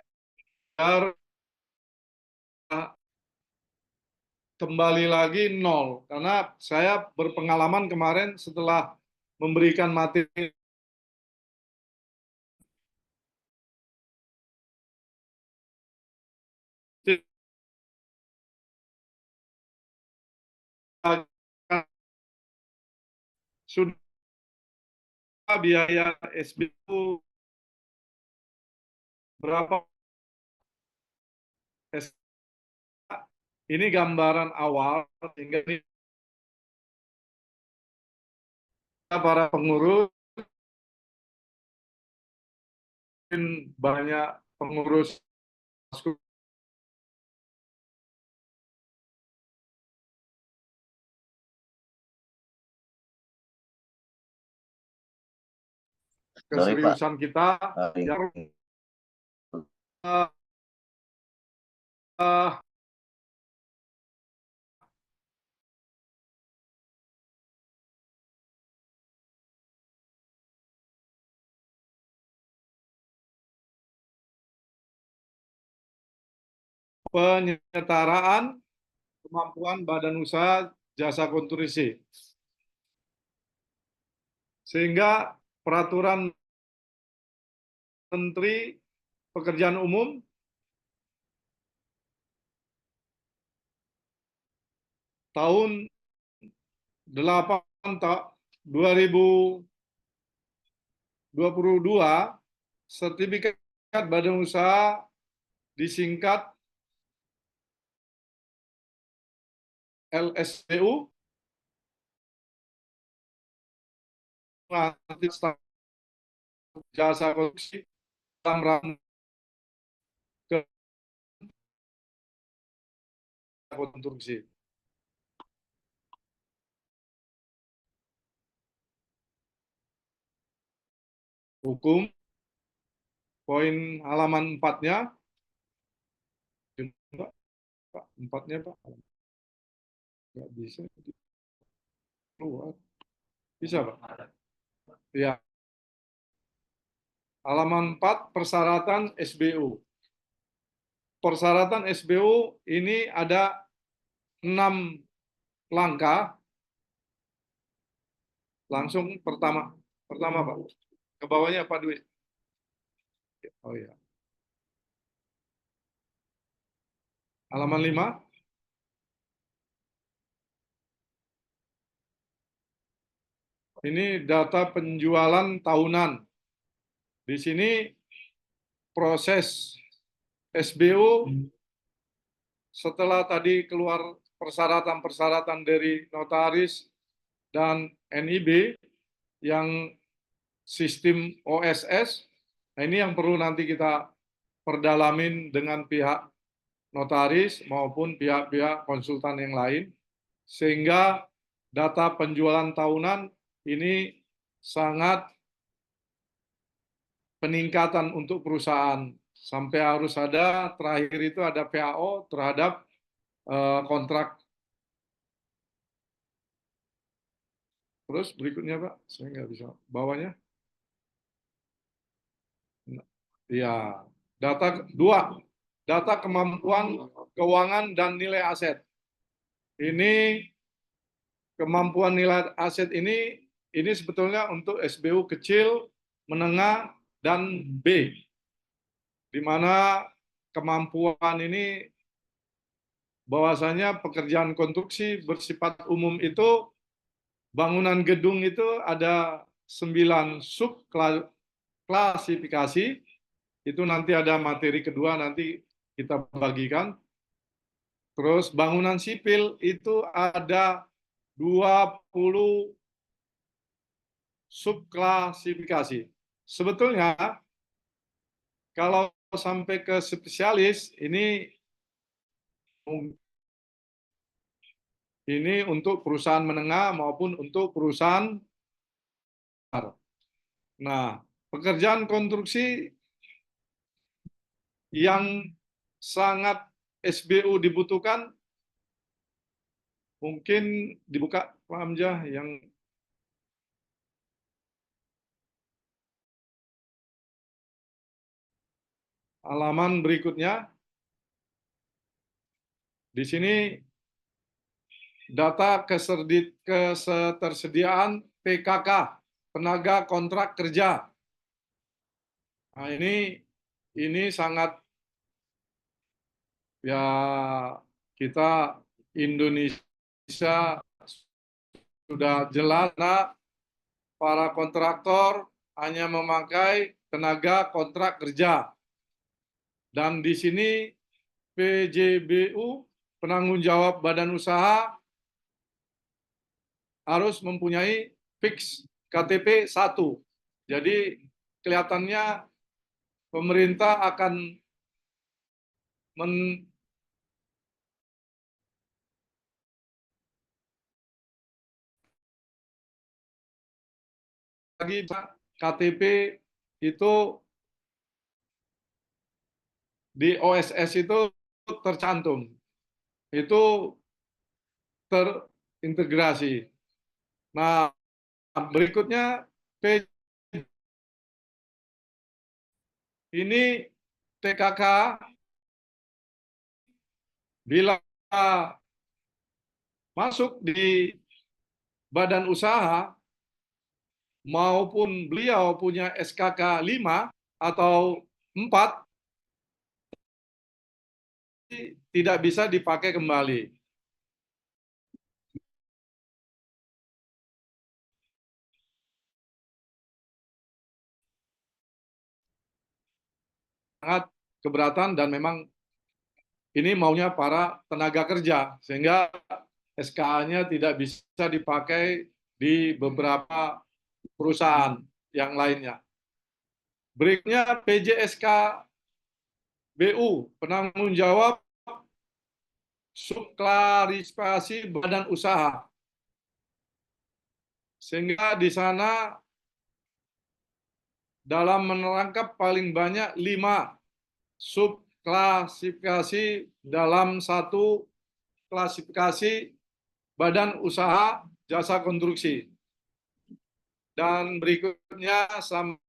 kembali lagi nol. Karena saya berpengalaman kemarin setelah memberikan materi sudah biaya SBU berapa. Ini gambaran awal, sehingga ini para pengurus, banyak pengurus keseriusan kita yang penyetaraan kemampuan badan usaha jasa konstruksi. Sehingga peraturan Menteri Pekerjaan Umum tahun 2022 sertifikat badan usaha disingkat LSPU jasa konstruksi dalam rangka konstruksi. Hukum poin halaman 4-nya, Pak, 4-nya Pak, nggak bisa keluar, bisa Pak? Ya, halaman 4 persyaratan SBU. Persyaratan SBU ini ada 6 langkah. Langsung pertama Pak, ke bawahnya Pak Dwi. Oh ya. Halaman 5. Ini data penjualan tahunan. Di sini proses SBU setelah tadi keluar persyaratan-persyaratan dari notaris dan NIB yang sistem OSS. Nah, ini yang perlu nanti kita perdalamin dengan pihak notaris maupun pihak-pihak konsultan yang lain, sehingga data penjualan tahunan ini sangat peningkatan untuk perusahaan. Sampai harus ada, terakhir itu ada PAO terhadap kontrak. Terus berikutnya Pak, saya nggak bisa bawahnya. Ya, data 2, data kemampuan keuangan dan nilai aset. Ini kemampuan nilai aset ini sebetulnya untuk SBU kecil, menengah, dan B. Di mana kemampuan ini bahwasanya pekerjaan konstruksi bersifat umum itu, bangunan gedung itu ada 9 sub klasifikasi. Itu nanti ada materi kedua, nanti kita bagikan. Terus bangunan sipil itu ada 20 subklasifikasi. Sebetulnya kalau sampai ke spesialis, ini untuk perusahaan menengah maupun untuk perusahaan besar. Nah, pekerjaan konstruksi yang sangat SBU dibutuhkan, mungkin dibuka Pak Hamzah yang halaman berikutnya. Di sini data ketersediaan PKK, tenaga kontrak kerja. Nah, ini sangat, ya, kita Indonesia sudah jelas, nah, para kontraktor hanya memakai tenaga kontrak kerja. Dan di sini PJBU, penanggung jawab badan usaha, harus mempunyai fix KTP 1. Jadi kelihatannya pemerintah akan lagi KTP itu di OSS itu tercantum, itu terintegrasi. Nah, berikutnya ini TKK bila masuk di badan usaha maupun beliau punya SKK 5 atau 4, tidak bisa dipakai kembali. Sangat keberatan, dan memang ini maunya para tenaga kerja, sehingga SKA-nya tidak bisa dipakai di beberapa perusahaan yang lainnya. Berikutnya PJSK BU, penanggung jawab subklarifikasi badan usaha. Sehingga di sana dalam menerangkap paling banyak 5 subklasifikasi dalam satu klasifikasi badan usaha jasa konstruksi. Dan berikutnya sampai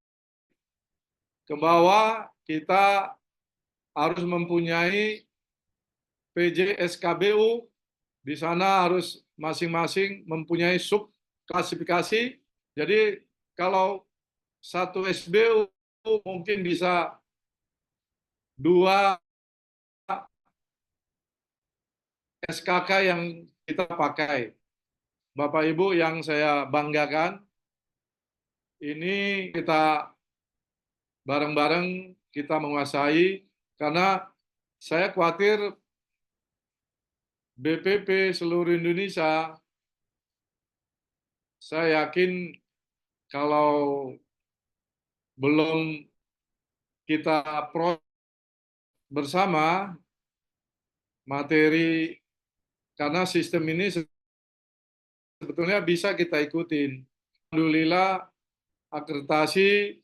ke bawah, kita harus mempunyai PJSKBU, di sana harus masing-masing mempunyai subklasifikasi. Jadi kalau satu SBU mungkin bisa 2 SKK yang kita pakai. Bapak Ibu yang saya banggakan, ini kita bareng-bareng kita menguasai, karena saya khawatir BPP seluruh Indonesia, saya yakin kalau belum kita bersama materi, karena sistem ini sebetulnya bisa kita ikutin. Alhamdulillah akreditasi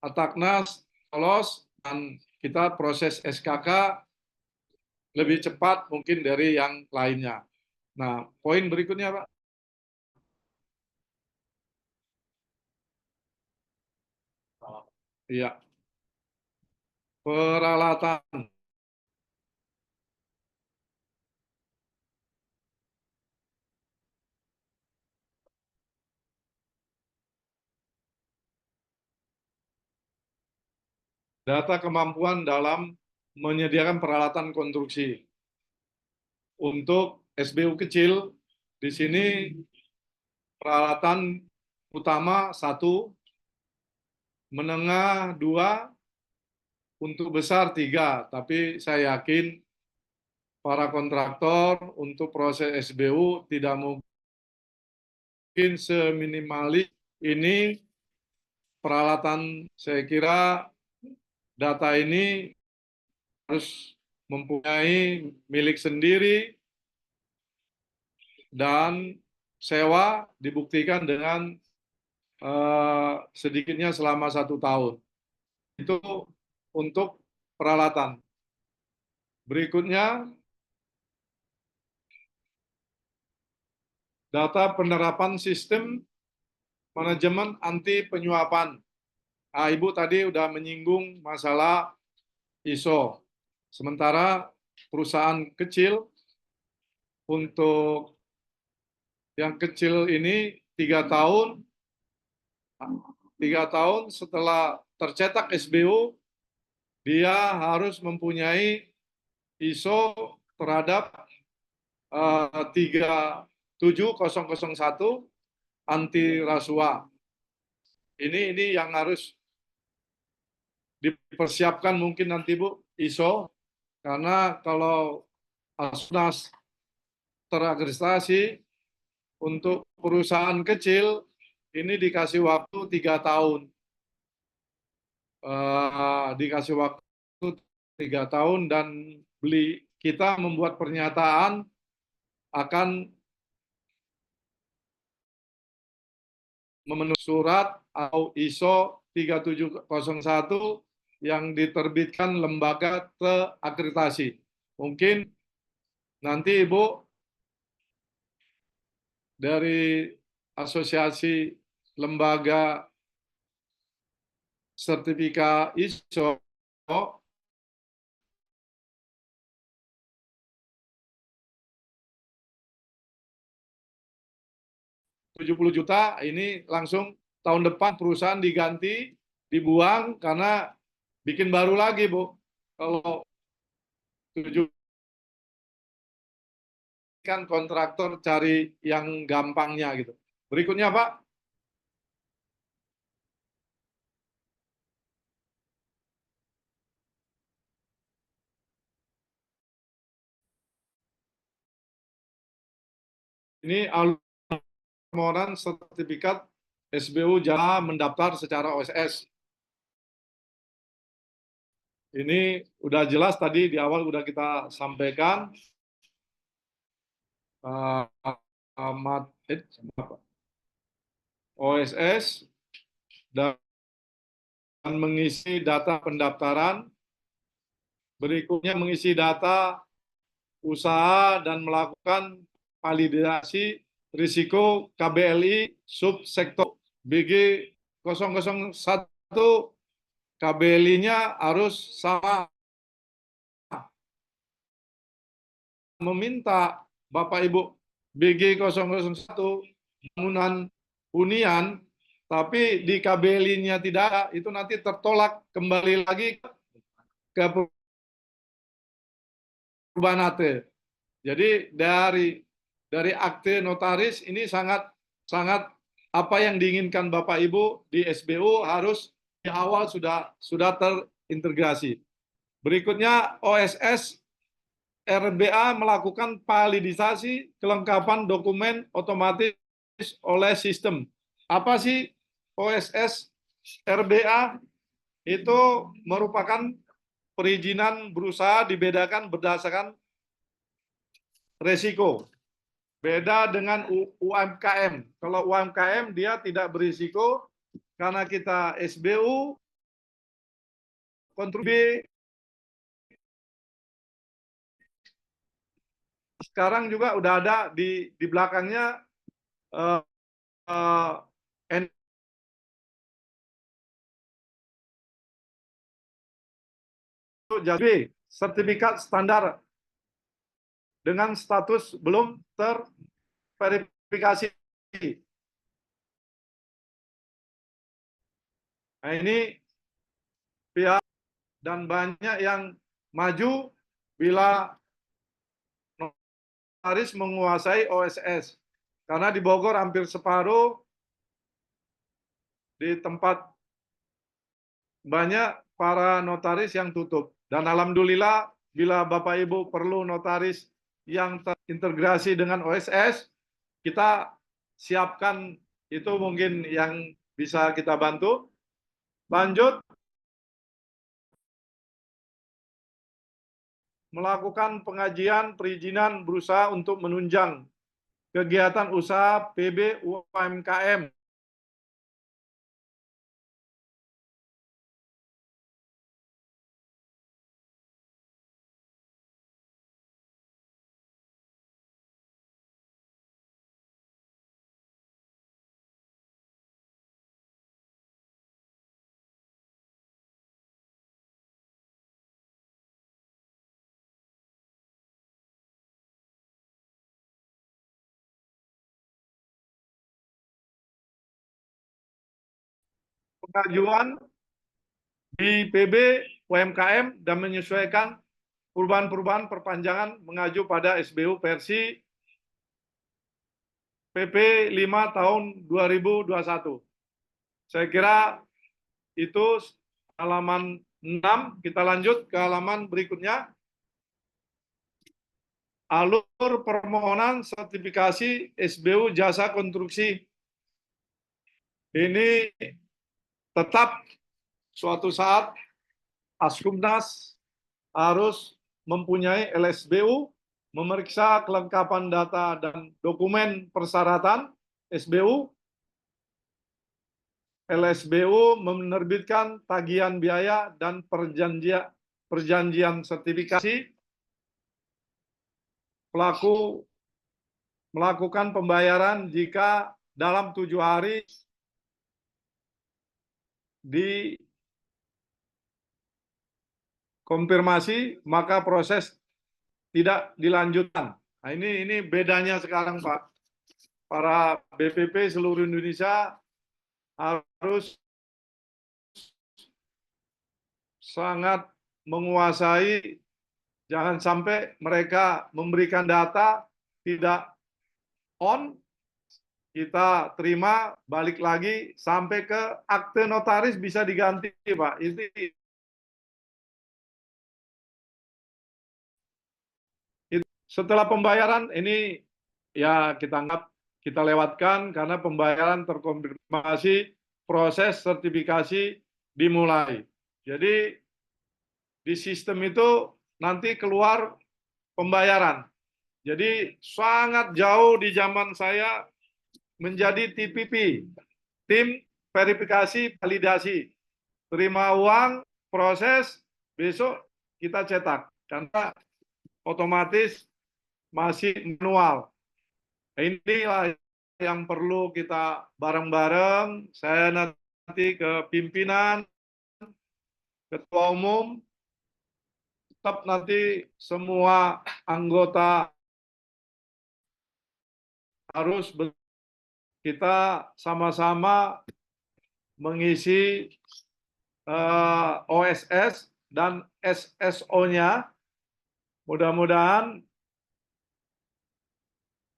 Ataknas lolos, dan kita proses SKK lebih cepat mungkin dari yang lainnya. Nah, poin berikutnya, Pak. Iya. Peralatan. Data kemampuan dalam menyediakan peralatan konstruksi. Untuk SBU kecil, di sini peralatan utama 1, menengah 2, untuk besar 3. Tapi saya yakin para kontraktor untuk proses SBU tidak mungkin seminimalis ini. Peralatan saya kira data ini harus mempunyai milik sendiri dan sewa dibuktikan dengan sedikitnya selama 1 tahun. Itu untuk peralatan. Berikutnya, data penerapan sistem manajemen anti penyuapan. Nah, Ibu tadi udah menyinggung masalah ISO. Sementara perusahaan kecil, untuk yang kecil ini 3 tahun setelah tercetak SBU, dia harus mempunyai ISO terhadap 37001 anti rasuah. Ini yang harus dipersiapkan mungkin nanti Bu, ISO, karena kalau Asnas terakreditasi untuk perusahaan kecil ini dikasih waktu 3 tahun. Dikasih waktu 3 tahun dan kita membuat pernyataan akan memenuhi surat atau ISO 3701 yang diterbitkan lembaga terakreditasi. Mungkin nanti Ibu dari Asosiasi Lembaga Sertifikat ISO $70 juta, ini langsung tahun depan perusahaan diganti, dibuang karena bikin baru lagi, Bu. Kalau 7 kan kontraktor cari yang gampangnya gitu. Berikutnya, Pak. Ini permohonan sertifikat SBU jasa mendaftar secara OSS. Ini udah jelas tadi di awal udah kita sampaikan. OSS dan mengisi data pendaftaran. Berikutnya mengisi data usaha dan melakukan validasi risiko KBLI subsektor BG 001. KBLI-nya harus sama. Meminta Bapak Ibu BG 001 bangunan hunian, tapi di KBLI-nya tidak ada, itu nanti tertolak kembali lagi ke perubahan akte. Jadi dari akte notaris ini sangat apa yang diinginkan Bapak Ibu di SBU harus di awal sudah terintegrasi. Berikutnya OSS RBA melakukan validasi kelengkapan dokumen otomatis oleh sistem. Apa sih OSS RBA? Itu merupakan perizinan berusaha dibedakan berdasarkan resiko. Beda dengan UMKM. Kalau UMKM dia tidak berisiko karena kita SBU kontribusi. Sekarang juga udah ada di belakangnya jadi sertifikat standar dengan status belum terverifikasi. Nah, ini pihak dan banyak yang maju bila notaris menguasai OSS. Karena di Bogor hampir separuh, di tempat banyak para notaris yang tutup. Dan alhamdulillah bila Bapak Ibu perlu notaris yang terintegrasi dengan OSS, kita siapkan, itu mungkin yang bisa kita bantu. Lanjut. melakukan pengajian perizinan berusaha untuk menunjang kegiatan usaha PB UMKM. Pengajuan di PB UMKM dan menyesuaikan perubahan-perubahan perpanjangan mengacu pada SBU versi PP 5 tahun 2021. Saya kira itu halaman 6, kita lanjut ke halaman berikutnya. Alur permohonan sertifikasi SBU jasa konstruksi. Ini tetap suatu saat Askumnas harus mempunyai LSBU, memeriksa kelengkapan data dan dokumen persyaratan SBU. LSBU menerbitkan tagihan biaya dan perjanjian sertifikasi. Pelaku melakukan pembayaran jika dalam 7 hari dikonfirmasi, maka proses tidak dilanjutkan. Nah, ini bedanya sekarang, Pak. Para BPP seluruh Indonesia harus sangat menguasai. Jangan sampai mereka memberikan data tidak on, kita terima, balik lagi, sampai ke akte notaris bisa diganti, Pak. Setelah pembayaran, ini ya kita anggap kita lewatkan karena pembayaran terkonfirmasi, proses sertifikasi dimulai. Jadi di sistem itu nanti keluar pembayaran. Jadi sangat jauh di zaman saya menjadi TPP, tim verifikasi validasi. Terima uang, proses, besok kita cetak. Karena otomatis masih manual. Inilah yang perlu kita bareng-bareng. Saya nanti ke pimpinan, ketua umum, tetap nanti semua anggota harus kita sama-sama mengisi OSS dan SSO-nya. Mudah-mudahan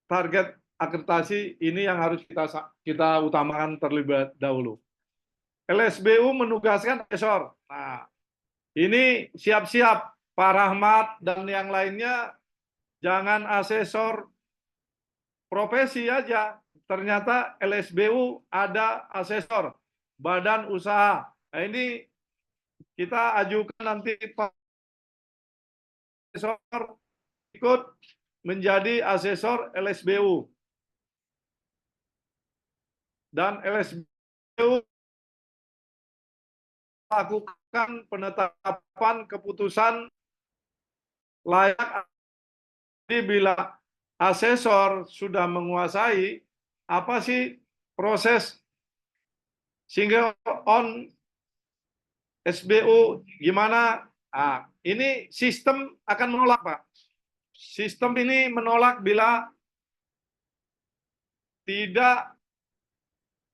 target akreditasi ini yang harus kita utamakan terlebih dahulu. LSBU menugaskan asesor. Nah, ini siap-siap Pak Rahmat dan yang lainnya, jangan asesor profesi aja. Ternyata LSBU ada asesor badan usaha. Nah, ini kita ajukan nanti asesor ikut menjadi asesor LSBU. Dan LSBU lakukan penetapan keputusan layak. Bila asesor sudah menguasai apa sih proses single on SBU gimana? Nah, ini sistem akan menolak, Pak. Sistem ini menolak bila tidak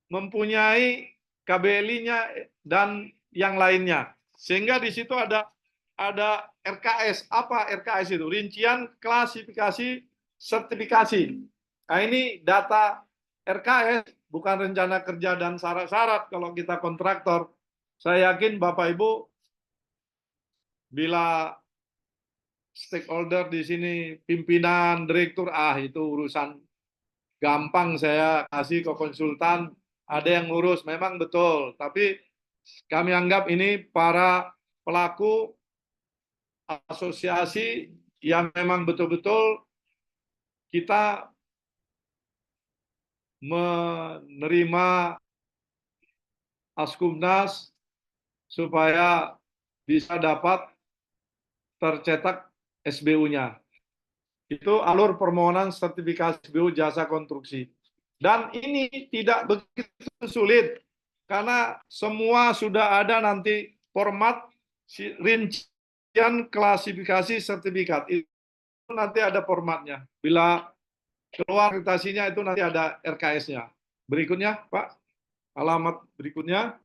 mempunyai KBLI-nya dan yang lainnya. Sehingga di situ ada RKS. Apa RKS itu? Rincian klasifikasi sertifikasi. Nah, ini data RKS, bukan rencana kerja dan syarat-syarat kalau kita kontraktor. Saya yakin Bapak Ibu, bila stakeholder di sini, pimpinan, direktur, itu urusan gampang, saya kasih ke konsultan, ada yang ngurus, memang betul. Tapi kami anggap ini para pelaku asosiasi yang memang betul-betul kita menerima Askumnas supaya bisa dapat tercetak SBU-nya. Itu alur permohonan sertifikasi SBU jasa konstruksi. Dan ini tidak begitu sulit karena semua sudah ada nanti format rincian klasifikasi sertifikat. Itu nanti ada formatnya. Bila keluar akreditasinya itu nanti ada RKS-nya. Berikutnya, Pak. Alamat berikutnya.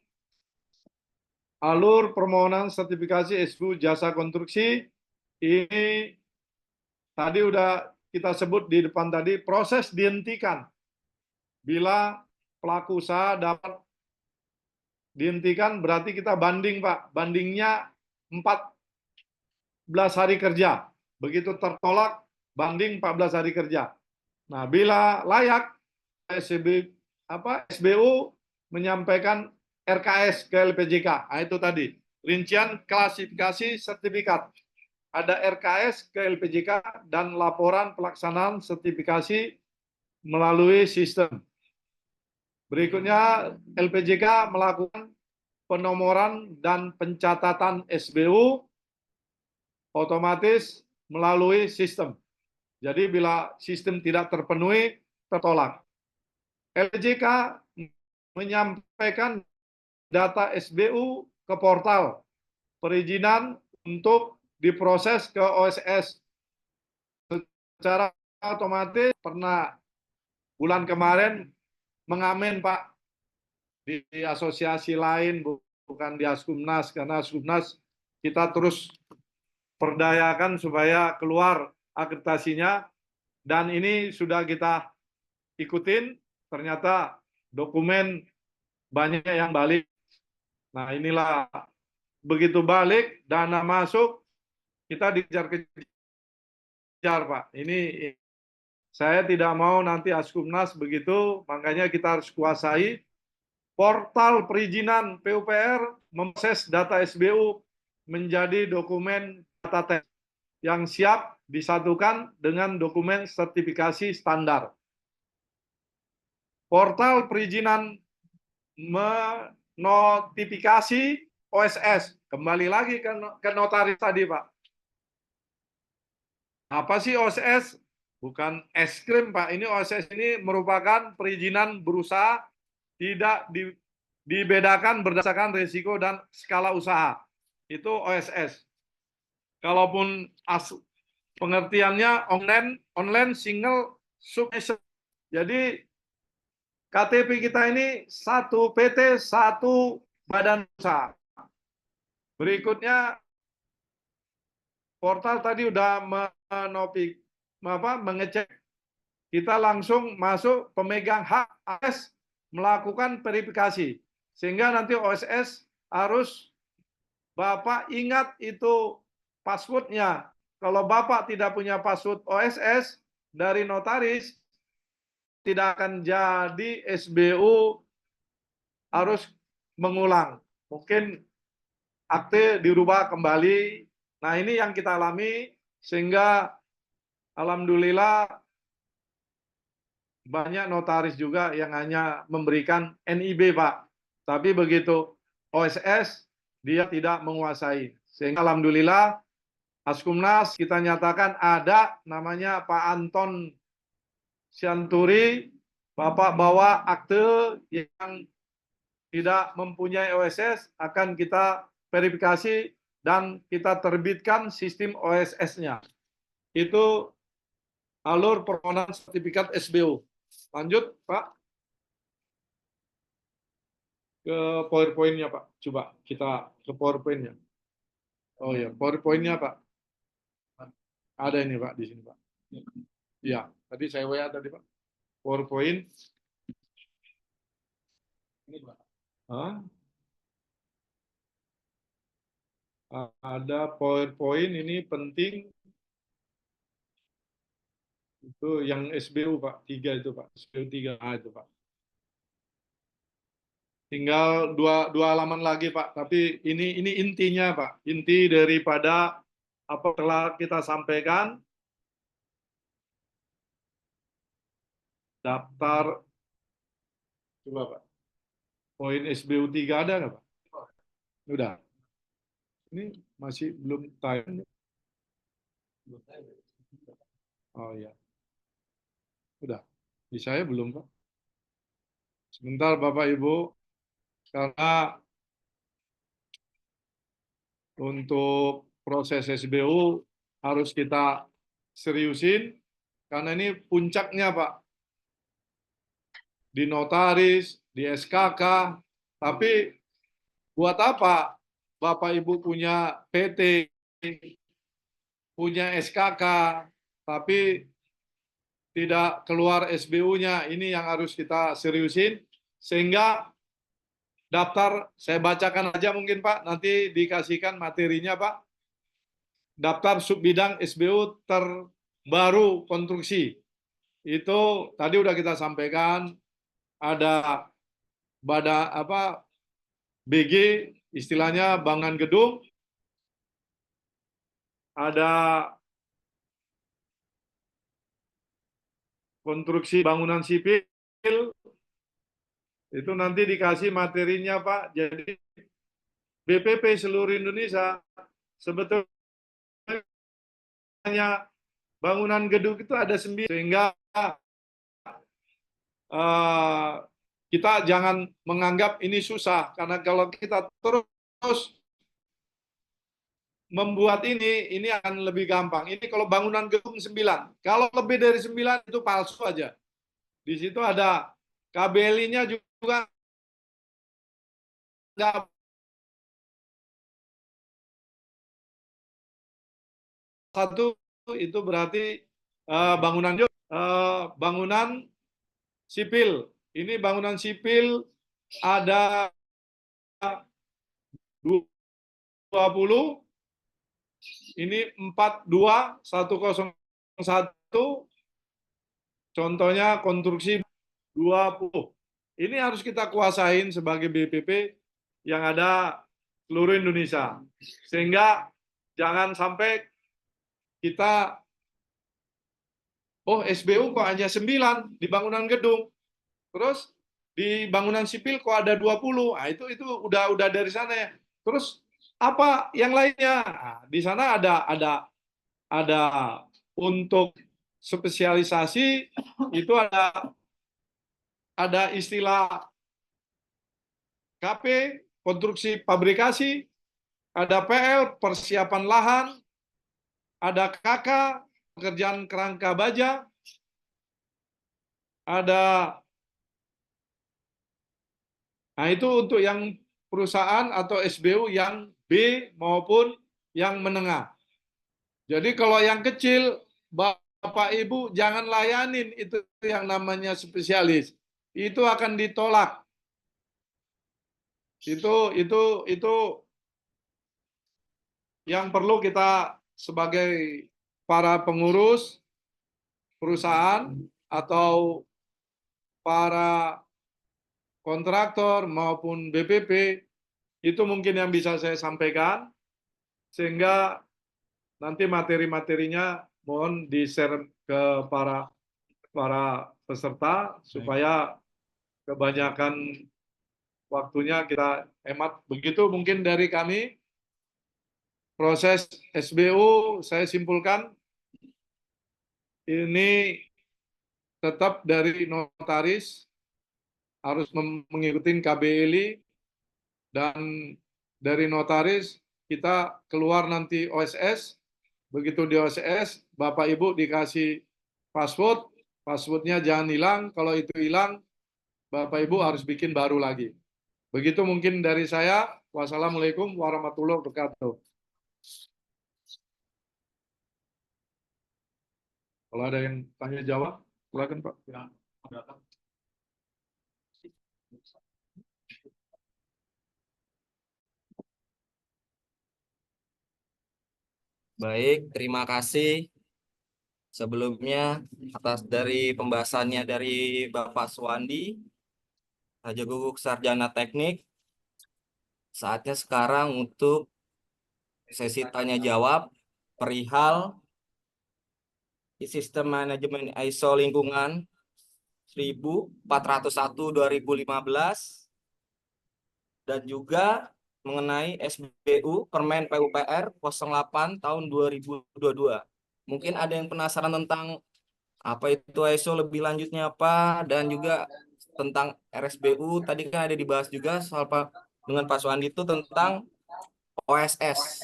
Alur permohonan sertifikasi SBU jasa konstruksi. Ini tadi udah kita sebut di depan tadi, proses dihentikan. Bila pelaku usaha dapat dihentikan berarti kita banding, Pak. Bandingnya 14 hari kerja. Begitu tertolak, banding 14 hari kerja. Nah, bila layak, SBU menyampaikan RKS ke LPJK. Nah, itu tadi. Rincian klasifikasi sertifikat. Ada RKS ke LPJK dan laporan pelaksanaan sertifikasi melalui sistem. Berikutnya, LPJK melakukan penomoran dan pencatatan SBU otomatis melalui sistem. Jadi bila sistem tidak terpenuhi, tertolak. LPJK menyampaikan data SBU ke portal perizinan untuk diproses ke OSS. Secara otomatis pernah bulan kemarin mengamen, Pak, di asosiasi lain, bukan di Askumnas, karena Askumnas kita terus perdayakan supaya keluar akreditasinya, dan ini sudah kita ikutin, ternyata dokumen banyak yang balik. Nah, inilah begitu balik, dana masuk, kita dikejar-kejar, Pak. Ini saya tidak mau nanti Askumnas begitu, makanya kita harus kuasai portal perizinan PUPR memproses data SBU menjadi dokumen data tes yang siap disatukan dengan dokumen sertifikasi standar. Portal perizinan menotifikasi OSS. Kembali lagi ke notaris tadi, Pak. Apa sih OSS? Bukan es krim, Pak. Ini OSS ini merupakan perizinan berusaha, tidak dibedakan berdasarkan risiko dan skala usaha. Itu OSS. Kalaupun pengertiannya online single submission. Jadi KTP kita ini satu PT, satu badan usaha. Berikutnya, portal tadi udah mengecek. Kita langsung masuk pemegang hak AS melakukan verifikasi. Sehingga nanti OSS harus Bapak ingat itu passwordnya. Kalau Bapak tidak punya password OSS dari notaris, tidak akan jadi SBU, harus mengulang. Mungkin akte dirubah kembali. Nah, ini yang kita alami, sehingga alhamdulillah banyak notaris juga yang hanya memberikan NIB, Pak. Tapi begitu OSS, dia tidak menguasai. Sehingga alhamdulillah Askumnas kita nyatakan ada namanya Pak Anton Sianturi, Bapak bawa akte yang tidak mempunyai OSS, akan kita verifikasi dan kita terbitkan sistem OSS-nya. Itu alur permohonan sertifikat SBU. Lanjut, Pak. Ke PowerPoint-nya, Pak. Coba kita ke PowerPoint-nya. Oh ya, PowerPoint-nya, Pak. Ada ini, Pak, di sini, Pak. Ya, tadi saya WA tadi, Pak. PowerPoint. Ini, Pak. Hah? Ada PowerPoint, ini penting. Itu yang SBU, Pak. 3 itu, Pak. SBU 3. Nah, itu, Pak. Tinggal dua halaman lagi, Pak. Tapi ini intinya, Pak. Inti daripada apa telah kita sampaikan, daftar, coba Pak, poin SBU 3 ada nggak Pak? Udah. Ini masih belum tayang. Oh iya. Udah. Di saya belum Pak. Sebentar Bapak Ibu, karena untuk proses SBU harus kita seriusin, karena ini puncaknya Pak. Di notaris, di SKK, tapi buat apa Bapak Ibu punya PT, punya SKK, tapi tidak keluar SBU-nya? Ini yang harus kita seriusin, sehingga daftar, saya bacakan aja mungkin Pak, nanti dikasihkan materinya Pak. Daftar subbidang SBU terbaru konstruksi. Itu tadi udah kita sampaikan, ada BG, istilahnya bangunan gedung, ada konstruksi bangunan sipil, itu nanti dikasih materinya Pak. Jadi BPP seluruh Indonesia sebetulnya bangunan gedung itu ada 9, sehingga kita jangan menganggap ini susah, karena kalau kita terus membuat ini akan lebih gampang. Ini kalau bangunan gedung 9, kalau lebih dari 9 itu palsu aja. Di situ ada KBLI-nya juga nggak satu, itu berarti bangunan sipil. Ini bangunan sipil ada 20, ini 42101, contohnya konstruksi 20. Ini harus kita kuasain sebagai BPP yang ada seluruh Indonesia. Sehingga jangan sampai kita, oh SBU kok hanya 9 di bangunan gedung, terus di bangunan sipil kok ada 20. Nah, itu udah dari sana ya. Terus apa yang lainnya? Nah, di sana ada untuk spesialisasi, itu ada istilah KP, konstruksi pabrikasi, ada PL, persiapan lahan, ada KK, pekerjaan kerangka baja, ada. Nah, itu untuk yang perusahaan atau SBU yang B maupun yang menengah. Jadi kalau yang kecil, Bapak Ibu jangan layanin itu yang namanya spesialis. Itu akan ditolak. Itu yang perlu kita sebagai para pengurus perusahaan atau para kontraktor maupun BPP, itu mungkin yang bisa saya sampaikan, sehingga nanti materi-materinya mohon di-share ke para peserta supaya kebanyakan waktunya kita hemat. Begitu mungkin dari kami. Proses SBU saya simpulkan ini tetap dari notaris harus mengikuti KBLI, dan dari notaris kita keluar nanti OSS. Begitu di OSS, Bapak Ibu dikasih password, passwordnya jangan hilang. Kalau itu hilang, Bapak Ibu harus bikin baru lagi. Begitu mungkin dari saya. Wassalamualaikum warahmatullahi wabarakatuh. Kalau ada yang tanya jawab, silakan Pak. Baik, terima kasih sebelumnya atas dari pembahasannya dari Bapak Suwandi, Raja Guguk Sarjana Teknik. Saatnya sekarang untuk sesi tanya jawab. perihal sistem manajemen ISO lingkungan 1401/2015 dan juga mengenai SBU Permen PUPR 08 tahun 2022. Mungkin ada yang penasaran tentang apa itu ISO lebih lanjutnya apa, dan juga tentang RSBU tadi kan ada dibahas juga soal dengan Pak Suwandi itu tentang OSS.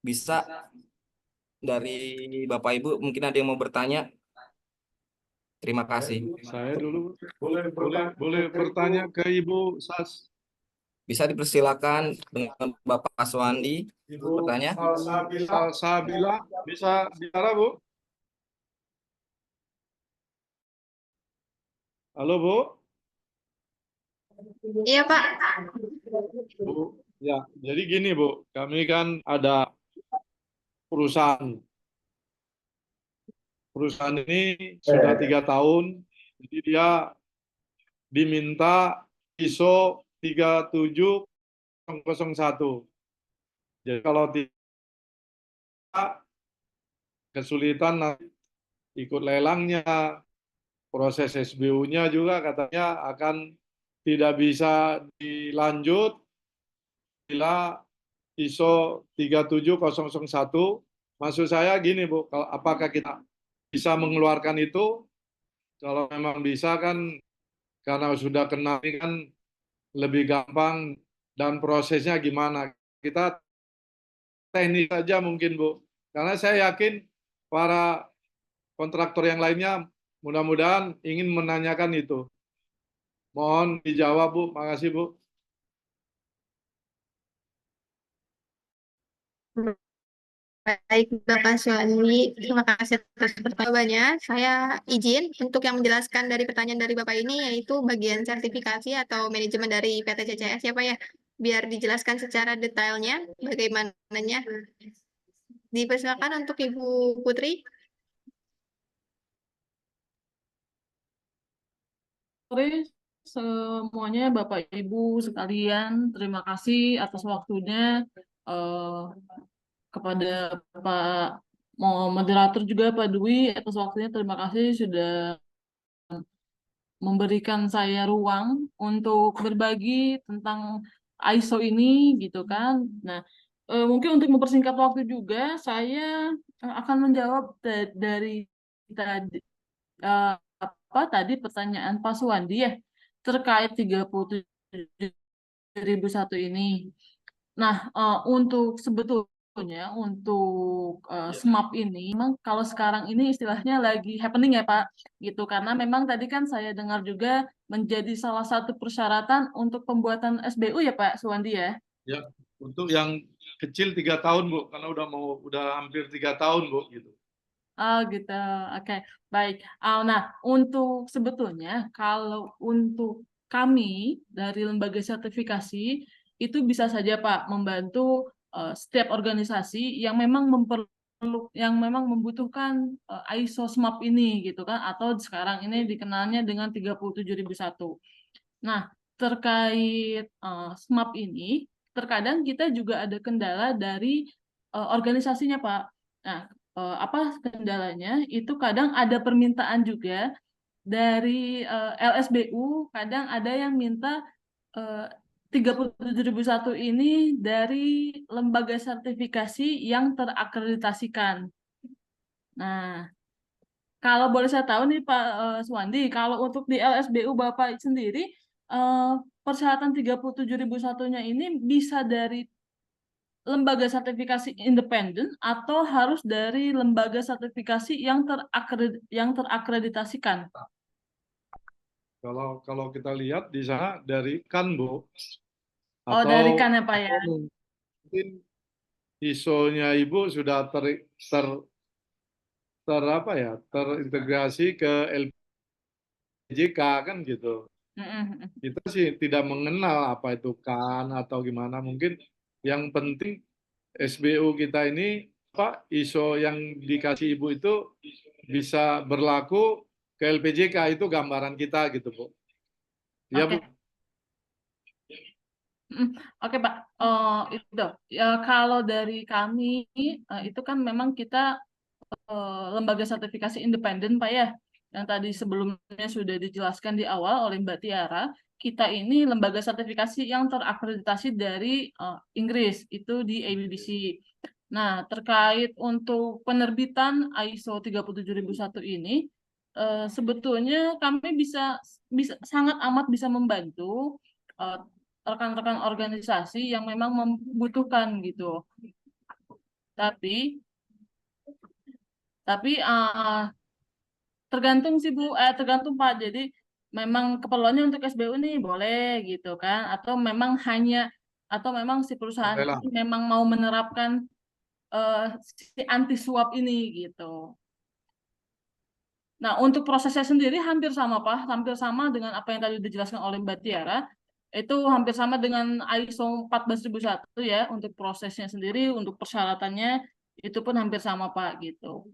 Bisa dari Bapak Ibu mungkin ada yang mau bertanya. Terima kasih. Saya dulu boleh bertanya ke Ibu Sas. Bisa dipersilakan dengan Bapak Suwandi bertanya. Salsabila bisa bicara, Bu? Halo, Bu? Iya, Pak. Bu, ya, jadi gini, Bu. Kami kan ada perusahaan. Perusahaan ini sudah 3 tahun, jadi dia diminta ISO 37001. Jadi kalau tidak, kesulitan nanti ikut lelangnya, proses SBU-nya juga katanya akan tidak bisa dilanjut bila ISO 37001. Maksud saya gini, Bu, apakah kita bisa mengeluarkan itu? Kalau memang bisa kan, karena sudah kena ini kan lebih gampang, dan prosesnya gimana? Kita teknis saja mungkin, Bu. Karena saya yakin para kontraktor yang lainnya mudah-mudahan ingin menanyakan itu. Mohon dijawab, Bu. Makasih, Bu. Baik, Bapak Suwandi. Terima kasih atas pertanyaannya. Saya izin untuk yang menjelaskan dari pertanyaan dari Bapak ini, yaitu bagian sertifikasi atau manajemen dari PT CCS ya, Pak ya. Biar dijelaskan secara detailnya bagaimananya. Dipersilakan untuk Ibu Putri. Sore semuanya, Bapak Ibu sekalian, terima kasih atas waktunya, kepada Pak moderator juga Pak Dwi atas waktunya. Terima kasih sudah memberikan saya ruang untuk berbagi tentang ISO ini gitu kan. Nah, mungkin untuk mempersingkat waktu juga, saya akan menjawab dari tadi tadi pertanyaan Pak Suwandi ya terkait 37.001 ini. Nah, untuk sebetulnya untuk SMAP ini memang kalau sekarang ini istilahnya lagi happening ya Pak, gitu, karena memang tadi kan saya dengar juga menjadi salah satu persyaratan untuk pembuatan SBU ya Pak Suwandi ya. Ya, untuk yang kecil 3 tahun, Bu, karena udah hampir 3 tahun, Bu, gitu. Oh gitu, oke, baik. Nah, untuk sebetulnya kalau untuk kami dari lembaga sertifikasi itu bisa saja Pak membantu setiap organisasi yang memang membutuhkan ISO SMAP ini gitu kan, atau sekarang ini dikenalnya dengan 37.001. Nah, terkait SMAP ini terkadang kita juga ada kendala dari organisasinya Pak. Nah, apa kendalanya? Itu kadang ada permintaan juga dari LSBU, kadang ada yang minta 37.001 ini dari lembaga sertifikasi yang terakreditasikan. Nah, kalau boleh saya tahu nih Pak Suwandi, kalau untuk di LSBU Bapak sendiri, persyaratan 37.001-nya ini bisa dari lembaga sertifikasi independen atau harus dari lembaga sertifikasi yang terakreditasikan? Kalau kita lihat di sana dari KAN, Bu. Oh, dari KAN ya Pak ya. Mungkin ISO-nya Ibu sudah terintegrasi ke LPJK kan gitu. Kita sih tidak mengenal apa itu KAN atau gimana. Mungkin yang penting SBU kita ini Pak, ISO yang dikasih Ibu itu bisa berlaku ke LPJK, itu gambaran kita gitu, Bu. Ya, Bu. Oke Pak, itu ya kalau dari kami itu kan memang kita lembaga sertifikasi independen Pak ya, yang tadi sebelumnya sudah dijelaskan di awal oleh Mbak Tiara, kita ini lembaga sertifikasi yang terakreditasi dari Inggris, itu di ABBC. Nah, terkait untuk penerbitan ISO 37001 ini, sebetulnya kami bisa sangat amat bisa membantu rekan-rekan organisasi yang memang membutuhkan gitu. Tapi tergantung sih Bu, tergantung Pak. Jadi memang keperluannya untuk SBU nih boleh gitu kan, atau memang si perusahaan Boleh lah. ini memang mau menerapkan si anti suap ini gitu. Nah, untuk prosesnya sendiri hampir sama Pak, hampir sama dengan apa yang tadi dijelaskan oleh Mbak Tiara. Itu hampir sama dengan ISO 14001 ya, untuk prosesnya sendiri, untuk persyaratannya itu pun hampir sama Pak gitu.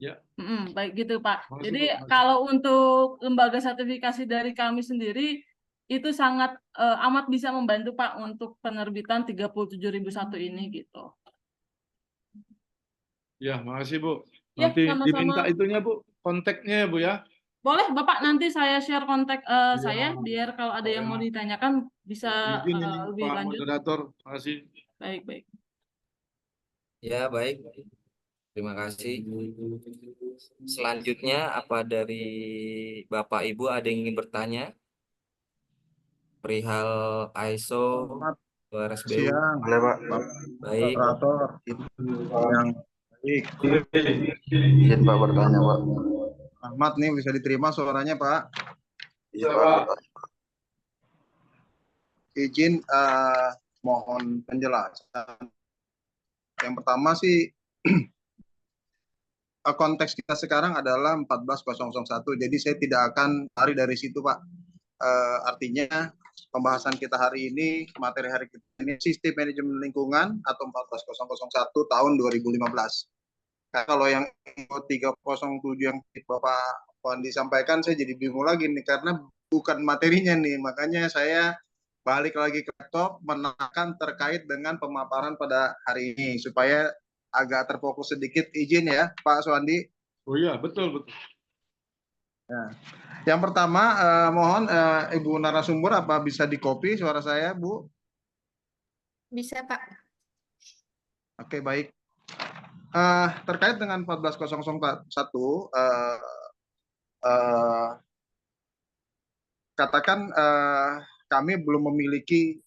Ya. Baik gitu Pak. Makasih, Jadi Bu. Makasih. kalau untuk lembaga sertifikasi dari kami sendiri itu sangat amat bisa membantu Pak untuk penerbitan 37001 ini gitu. Ya, makasih Bu. Ya, Nanti sama-sama. diminta itunya Bu, kontaknya ya Bu ya. Boleh Bapak, nanti saya share kontak saya Ya. biar kalau ada yang mau ditanyakan bisa Izin ini lebih Pak lanjut. Moderator. Makasih. Baik. Ya, baik. Terima kasih. Selanjutnya, apa dari Bapak Ibu ada yang ingin bertanya? Perihal ISO RSBU. Siang, boleh Pak. Baik. Moderator, yang baik. Izin Pak bertanya Pak. Ahmad nih bisa diterima suaranya Pak. Iya Pak. Izin mohon penjelasan. Yang pertama sih konteks kita sekarang adalah 14001. Jadi saya tidak akan lari dari situ Pak. Artinya pembahasan kita hari ini, materi hari kita ini sistem manajemen lingkungan atau 14001 tahun 2015. Nah, kalau yang 307 yang Bapak Puan disampaikan, saya jadi bingung lagi nih karena bukan materinya nih. Makanya saya balik lagi ke laptop menekan terkait dengan pemaparan pada hari ini supaya agak terfokus sedikit. Izin ya Pak Suwandi. Oh iya, betul. Nah, yang pertama mohon Ibu narasumber apa bisa di-copy suara saya Bu? Bisa Pak. Oke, baik. Terkait dengan 14001 katakan kami belum memiliki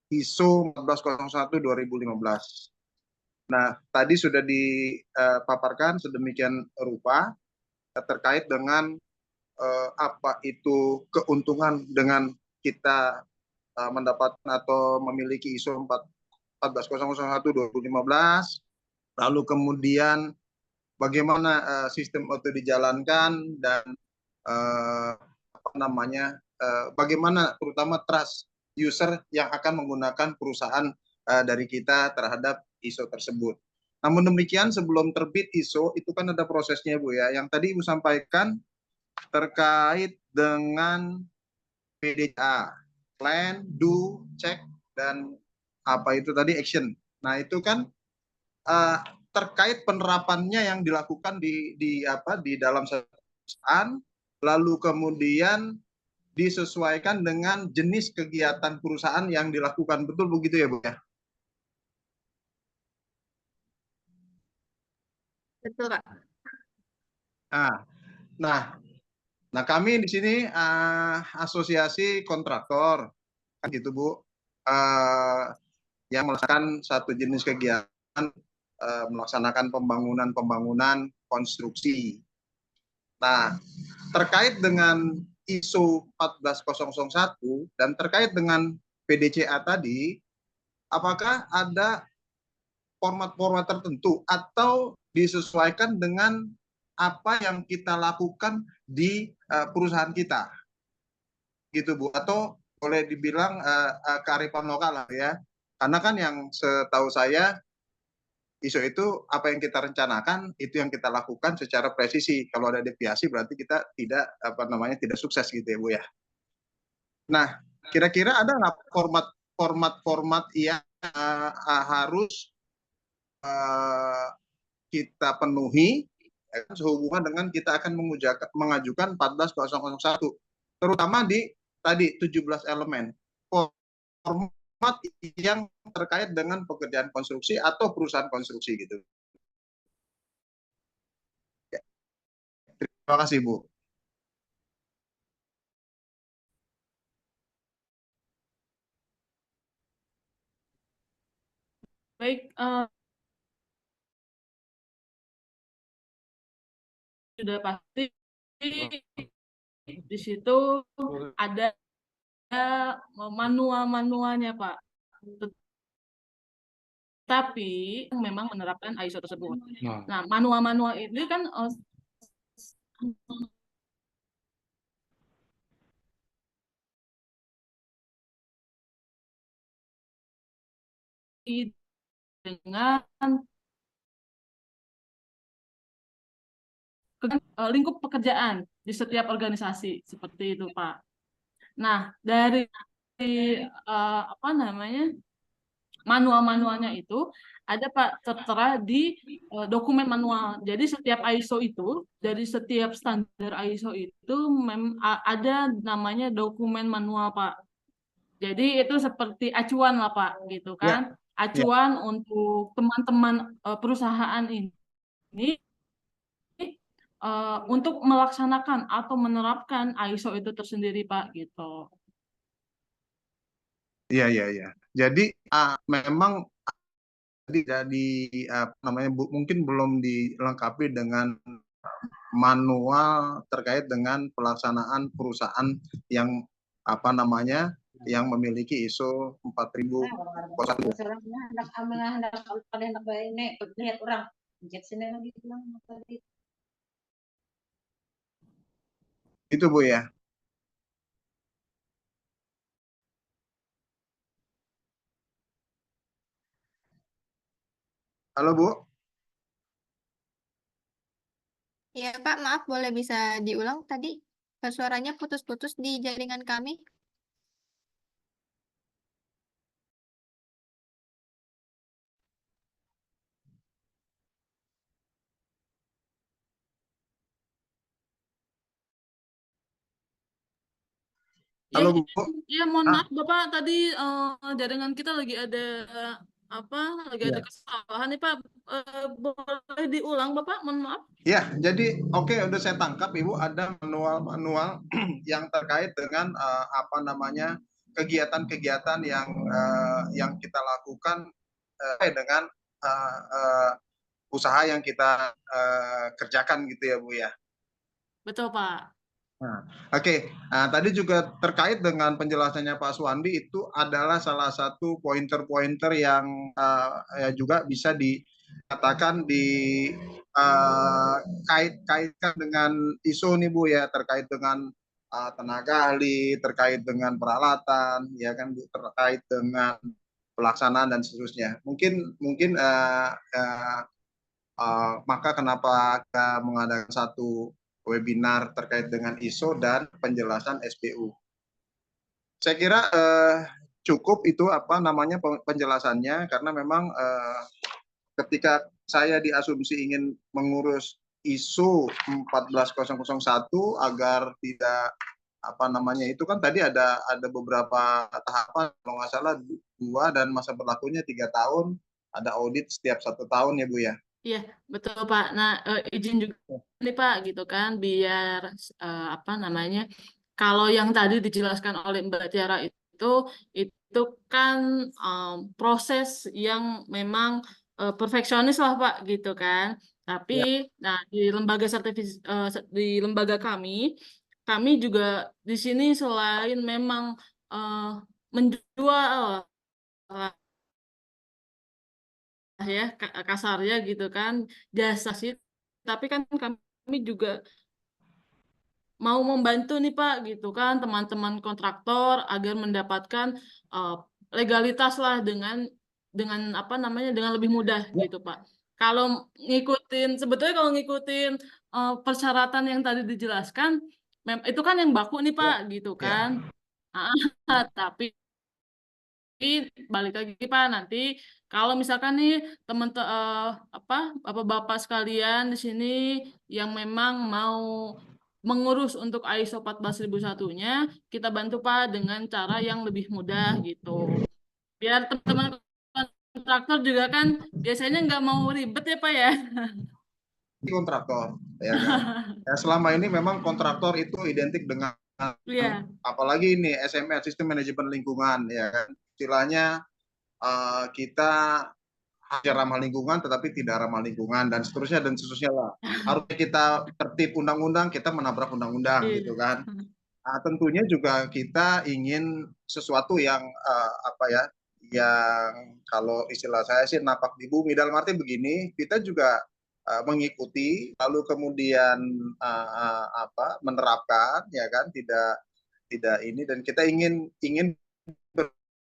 ISO 14001 2015. Nah, tadi sudah dipaparkan sedemikian rupa terkait dengan apa itu keuntungan dengan kita mendapatkan atau memiliki ISO 14001 2015, lalu kemudian bagaimana sistem itu dijalankan dan bagaimana terutama trust user yang akan menggunakan perusahaan dari kita terhadap ISO tersebut. Namun demikian sebelum terbit ISO itu kan ada prosesnya Bu ya. Yang tadi Ibu sampaikan terkait dengan PDCA, plan, do, check, dan apa itu tadi action. Nah itu kan terkait penerapannya yang dilakukan di dalam perusahaan, lalu kemudian disesuaikan dengan jenis kegiatan perusahaan yang dilakukan. Betul begitu ya Bu ya? Betul Pak. Nah kami di sini asosiasi kontraktor kan gitu Bu, yang melaksanakan satu jenis kegiatan melaksanakan pembangunan konstruksi. Nah, terkait dengan ISO 14001 dan terkait dengan PDCA tadi, apakah ada format-format tertentu atau disesuaikan dengan apa yang kita lakukan di perusahaan kita? Gitu Bu, atau boleh dibilang kearifan lokal lah ya. Karena kan yang setahu saya ISO itu apa yang kita rencanakan itu yang kita lakukan secara presisi. Kalau ada deviasi berarti kita tidak tidak sukses gitu ya Bu ya. Nah, kira-kira ada nggak format yang harus kita penuhi sehubungan dengan kita akan mengajukan 14001, terutama di tadi 17 elemen. Format yang terkait dengan pekerjaan konstruksi atau perusahaan konstruksi gitu. Terima kasih Bu. Baik, sudah pasti di situ ada manual-manualnya Pak. Tapi memang menerapkan ISO tersebut. Nah, manual-manual ini kan dengan lingkup pekerjaan di setiap organisasi seperti itu Pak. Nah, dari manual-manualnya itu ada Pak tertera di dokumen manual. Jadi setiap ISO itu, dari setiap standar ISO itu ada namanya dokumen manual Pak. Jadi itu seperti acuan lah Pak, gitu kan? Acuan untuk teman-teman perusahaan ini untuk melaksanakan atau menerapkan ISO itu tersendiri Pak, gitu. Iya. Jadi memang mungkin belum dilengkapi dengan manual terkait dengan pelaksanaan perusahaan yang yang memiliki ISO 4001. Itu Bu ya. Halo Bu. Ya Pak, maaf boleh bisa diulang tadi? Suaranya putus-putus di jaringan kami. Halo Bu. Iya, mohon maaf Bapak, tadi jaringan kita lagi ada ada kesalahan nih Pak. Boleh diulang Bapak, mohon maaf. Ya, jadi oke, udah saya tangkap Ibu, ada manual yang terkait dengan kegiatan-kegiatan yang kita lakukan dengan usaha yang kita kerjakan gitu ya Bu ya. Betul Pak. Oke. Nah, tadi juga terkait dengan penjelasannya Pak Suwandi, itu adalah salah satu pointer-pointer yang juga bisa dikatakan kaitkan dengan ISO nih Bu ya, terkait dengan tenaga ahli, terkait dengan peralatan, ya kan Bu, terkait dengan pelaksanaan dan seterusnya. Mungkin maka kenapa kita mengadakan satu webinar terkait dengan ISO dan penjelasan SPU. Saya kira cukup itu penjelasannya, karena memang ketika saya diasumsi ingin mengurus ISO 14001 agar tidak itu kan tadi ada beberapa tahapan, kalau nggak salah 2 dan masa berlakunya 3 tahun, ada audit setiap 1 tahun ya Bu ya. Iya, betul Pak. Nah, izin juga nih Pak, gitu kan, biar kalau yang tadi dijelaskan oleh Mbak Tiara itu kan proses yang memang perfeksionis lah Pak, gitu kan. Tapi, nah di lembaga kami juga di sini selain memang menjual ya kasarnya gitu kan jasa sih, tapi kan kami juga mau membantu nih Pak, gitu kan, teman-teman kontraktor agar mendapatkan legalitas lah dengan dengan apa namanya dengan lebih mudah gitu Pak. Kalau sebetulnya kalau ngikutin persyaratan yang tadi dijelaskan, itu kan yang baku nih Pak gitu kan. Tapi balik lagi Pak, nanti kalau misalkan nih bapak-bapak sekalian di sini yang memang mau mengurus untuk ISO 14001-nya, kita bantu Pak dengan cara yang lebih mudah gitu. Biar teman-teman kontraktor juga kan biasanya nggak mau ribet ya Pak ya. Kontraktor, ya kan? Ya, selama ini memang kontraktor itu identik dengan apalagi ini SML, sistem manajemen lingkungan, ya kan? Istilahnya kita hanya ramah lingkungan tetapi tidak ramah lingkungan dan seterusnya lah. Harusnya kita tertib undang-undang, kita menabrak undang-undang gitu kan. Tentunya juga kita ingin sesuatu yang yang kalau istilah saya sih napak di bumi, dalam arti begini, kita juga mengikuti lalu kemudian menerapkan, ya kan, tidak ini, dan kita ingin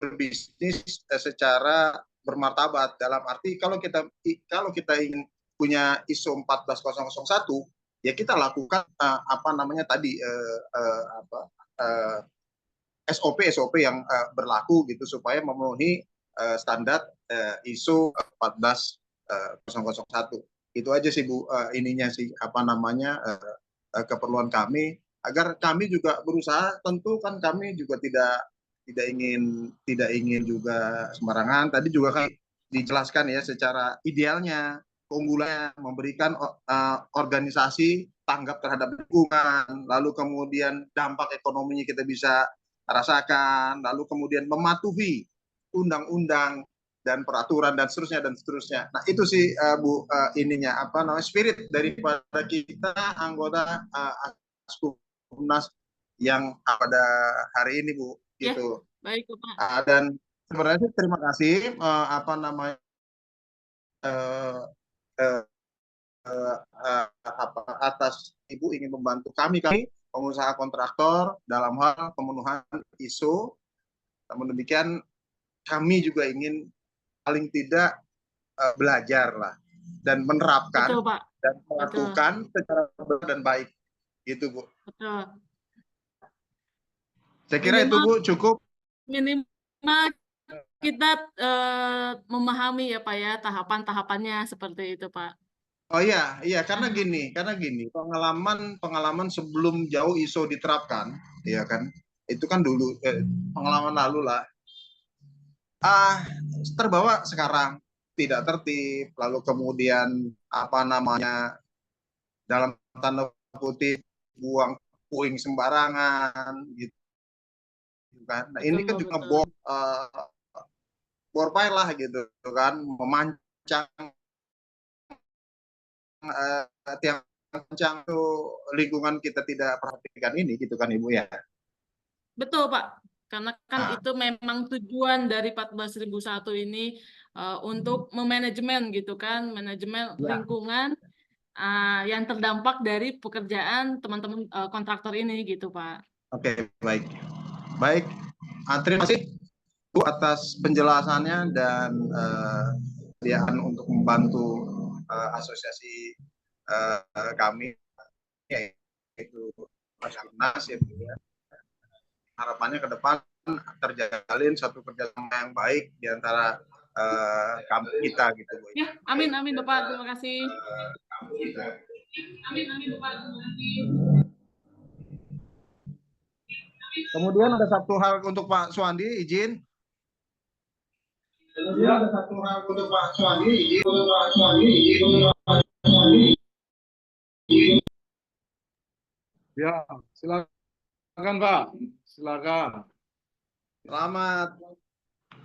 berbisnis secara bermartabat, dalam arti kalau kita ingin punya ISO 14001, ya kita lakukan SOP yang berlaku gitu supaya memenuhi standar ISO 14001. Itu aja sih Bu, ininya sih keperluan kami, agar kami juga berusaha, tentu kan kami juga tidak ingin juga sembarangan. Tadi juga kan dijelaskan ya secara idealnya, keunggulannya memberikan organisasi tanggap terhadap lingkungan, lalu kemudian dampak ekonominya kita bisa rasakan, lalu kemudian mematuhi undang-undang dan peraturan dan seterusnya. Nah itu sih Bu, spirit daripada kita anggota Askumnas yang pada hari ini Bu, gitu. Baik Pak. Dan sebenarnya terima kasih atas Ibu ingin membantu kami pengusaha kontraktor dalam hal pemenuhan ISO. Namun demikian kami juga ingin paling tidak belajar lah dan menerapkan. Betul, Pak. Dan melakukan secara benar dan baik, gitu Bu. Betul. Saya kira itu Bu cukup. Minimal kita memahami ya Pak ya tahapan-tahapannya seperti itu Pak. Oh iya, karena gini, pengalaman sebelum jauh ISO diterapkan, ya kan, itu kan dulu pengalaman lalu lah. Terbawa sekarang tidak tertib, lalu kemudian dalam tanda kutip buang puing sembarangan, gitu kan. Nah ini kan juga bor pile lah gitu kan, memancang tiang itu lingkungan kita tidak perhatikan ini, gitu kan Ibu ya. Betul Pak, karena kan itu memang tujuan dari 14001 ini untuk memanajemen gitu kan, manajemen lingkungan yang terdampak dari pekerjaan teman-teman kontraktor ini gitu Pak. Oke, baik. Terima kasih Bu atas penjelasannya dan kesediaan untuk membantu asosiasi kami, yaitu Askumnas ya Bu ya. Harapannya ke depan terjalin satu kerjasama yang baik di antara kita gitu Bu. Ya, amin Bapak, terima kasih. Amin Bapak, terima kasih. Kemudian ada satu hal untuk Pak Suwandi, izin. Ya, silakan Pak. Silakan. Selamat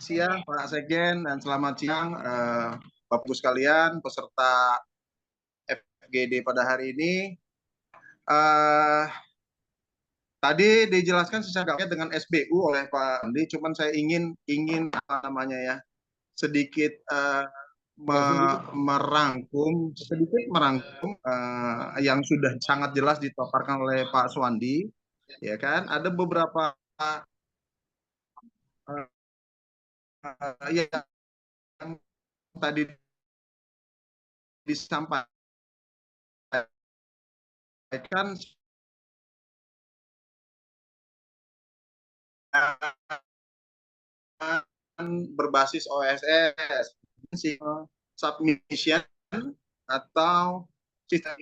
siang Pak Sekjen dan selamat siang Bapak Ibu sekalian peserta FGD pada hari ini. Tadi dijelaskan secara dengan SBU oleh Pak Andi, cuman saya ingin sedikit merangkum yang sudah sangat jelas dipaparkan oleh Pak Suwandi, ya kan. Ada beberapa yang tadi disampaikan berbasis OSS, submission atau sistem.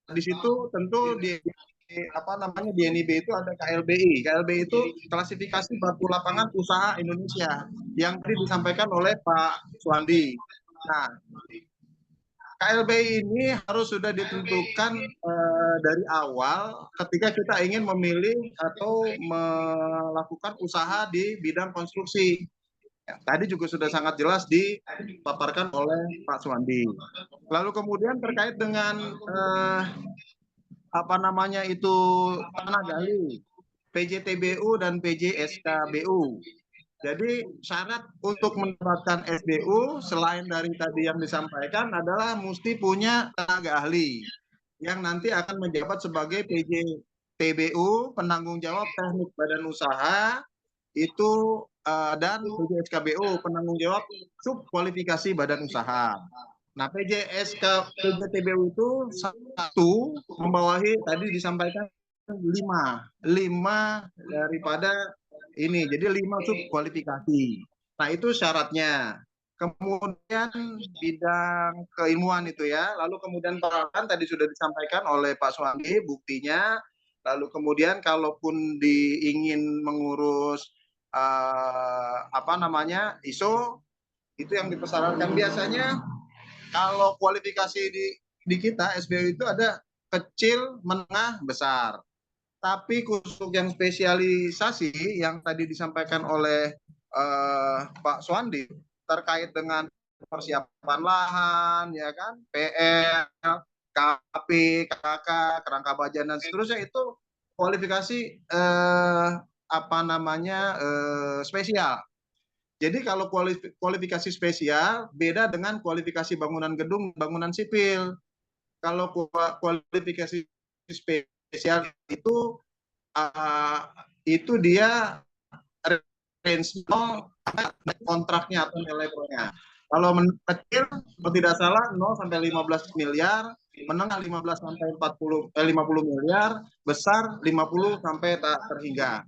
Di situ tentu di di NIB itu ada KLBI. KLBI itu klasifikasi batu lapangan usaha Indonesia yang tadi disampaikan oleh Pak Suwandi. Nah, KLBI ini harus sudah ditentukan dari awal ketika kita ingin memilih atau melakukan usaha di bidang konstruksi. Ya, tadi juga sudah sangat jelas dipaparkan oleh Pak Suwandi. Lalu kemudian terkait dengan tanah gali, PJTBU dan PJSKBU. Jadi syarat untuk mendapatkan SBU selain dari tadi yang disampaikan adalah mesti punya tenaga ahli yang nanti akan menjabat sebagai PJTBU, penanggung jawab teknik badan usaha itu, dan PJSKBU, penanggung jawab subkualifikasi badan usaha. Nah, PJTBU itu satu membawahi tadi disampaikan lima daripada ini, jadi 5 subkualifikasi. Nah, itu syaratnya. Kemudian bidang keilmuan itu ya, lalu kemudian peran tadi sudah disampaikan oleh Pak Suwandi buktinya. Lalu kemudian kalaupun ingin mengurus ISO itu yang dipersyaratkan biasanya. Kalau kualifikasi di kita SBU itu ada kecil, menengah, besar. Tapi khusus yang spesialisasi yang tadi disampaikan oleh Pak Suwandi terkait dengan persiapan lahan, ya kan, PL, KP, KK, kerangka baja dan seterusnya itu kualifikasi spesial. Jadi kalau kualifikasi spesial beda dengan kualifikasi bangunan gedung, bangunan sipil. Kalau kualifikasi spesial itu dia range kontraknya atau nilai proyeknya. Kalau kecil tidak salah 0 sampai 15 miliar, menengah 15 sampai 50 miliar, besar 50 sampai tak terhingga.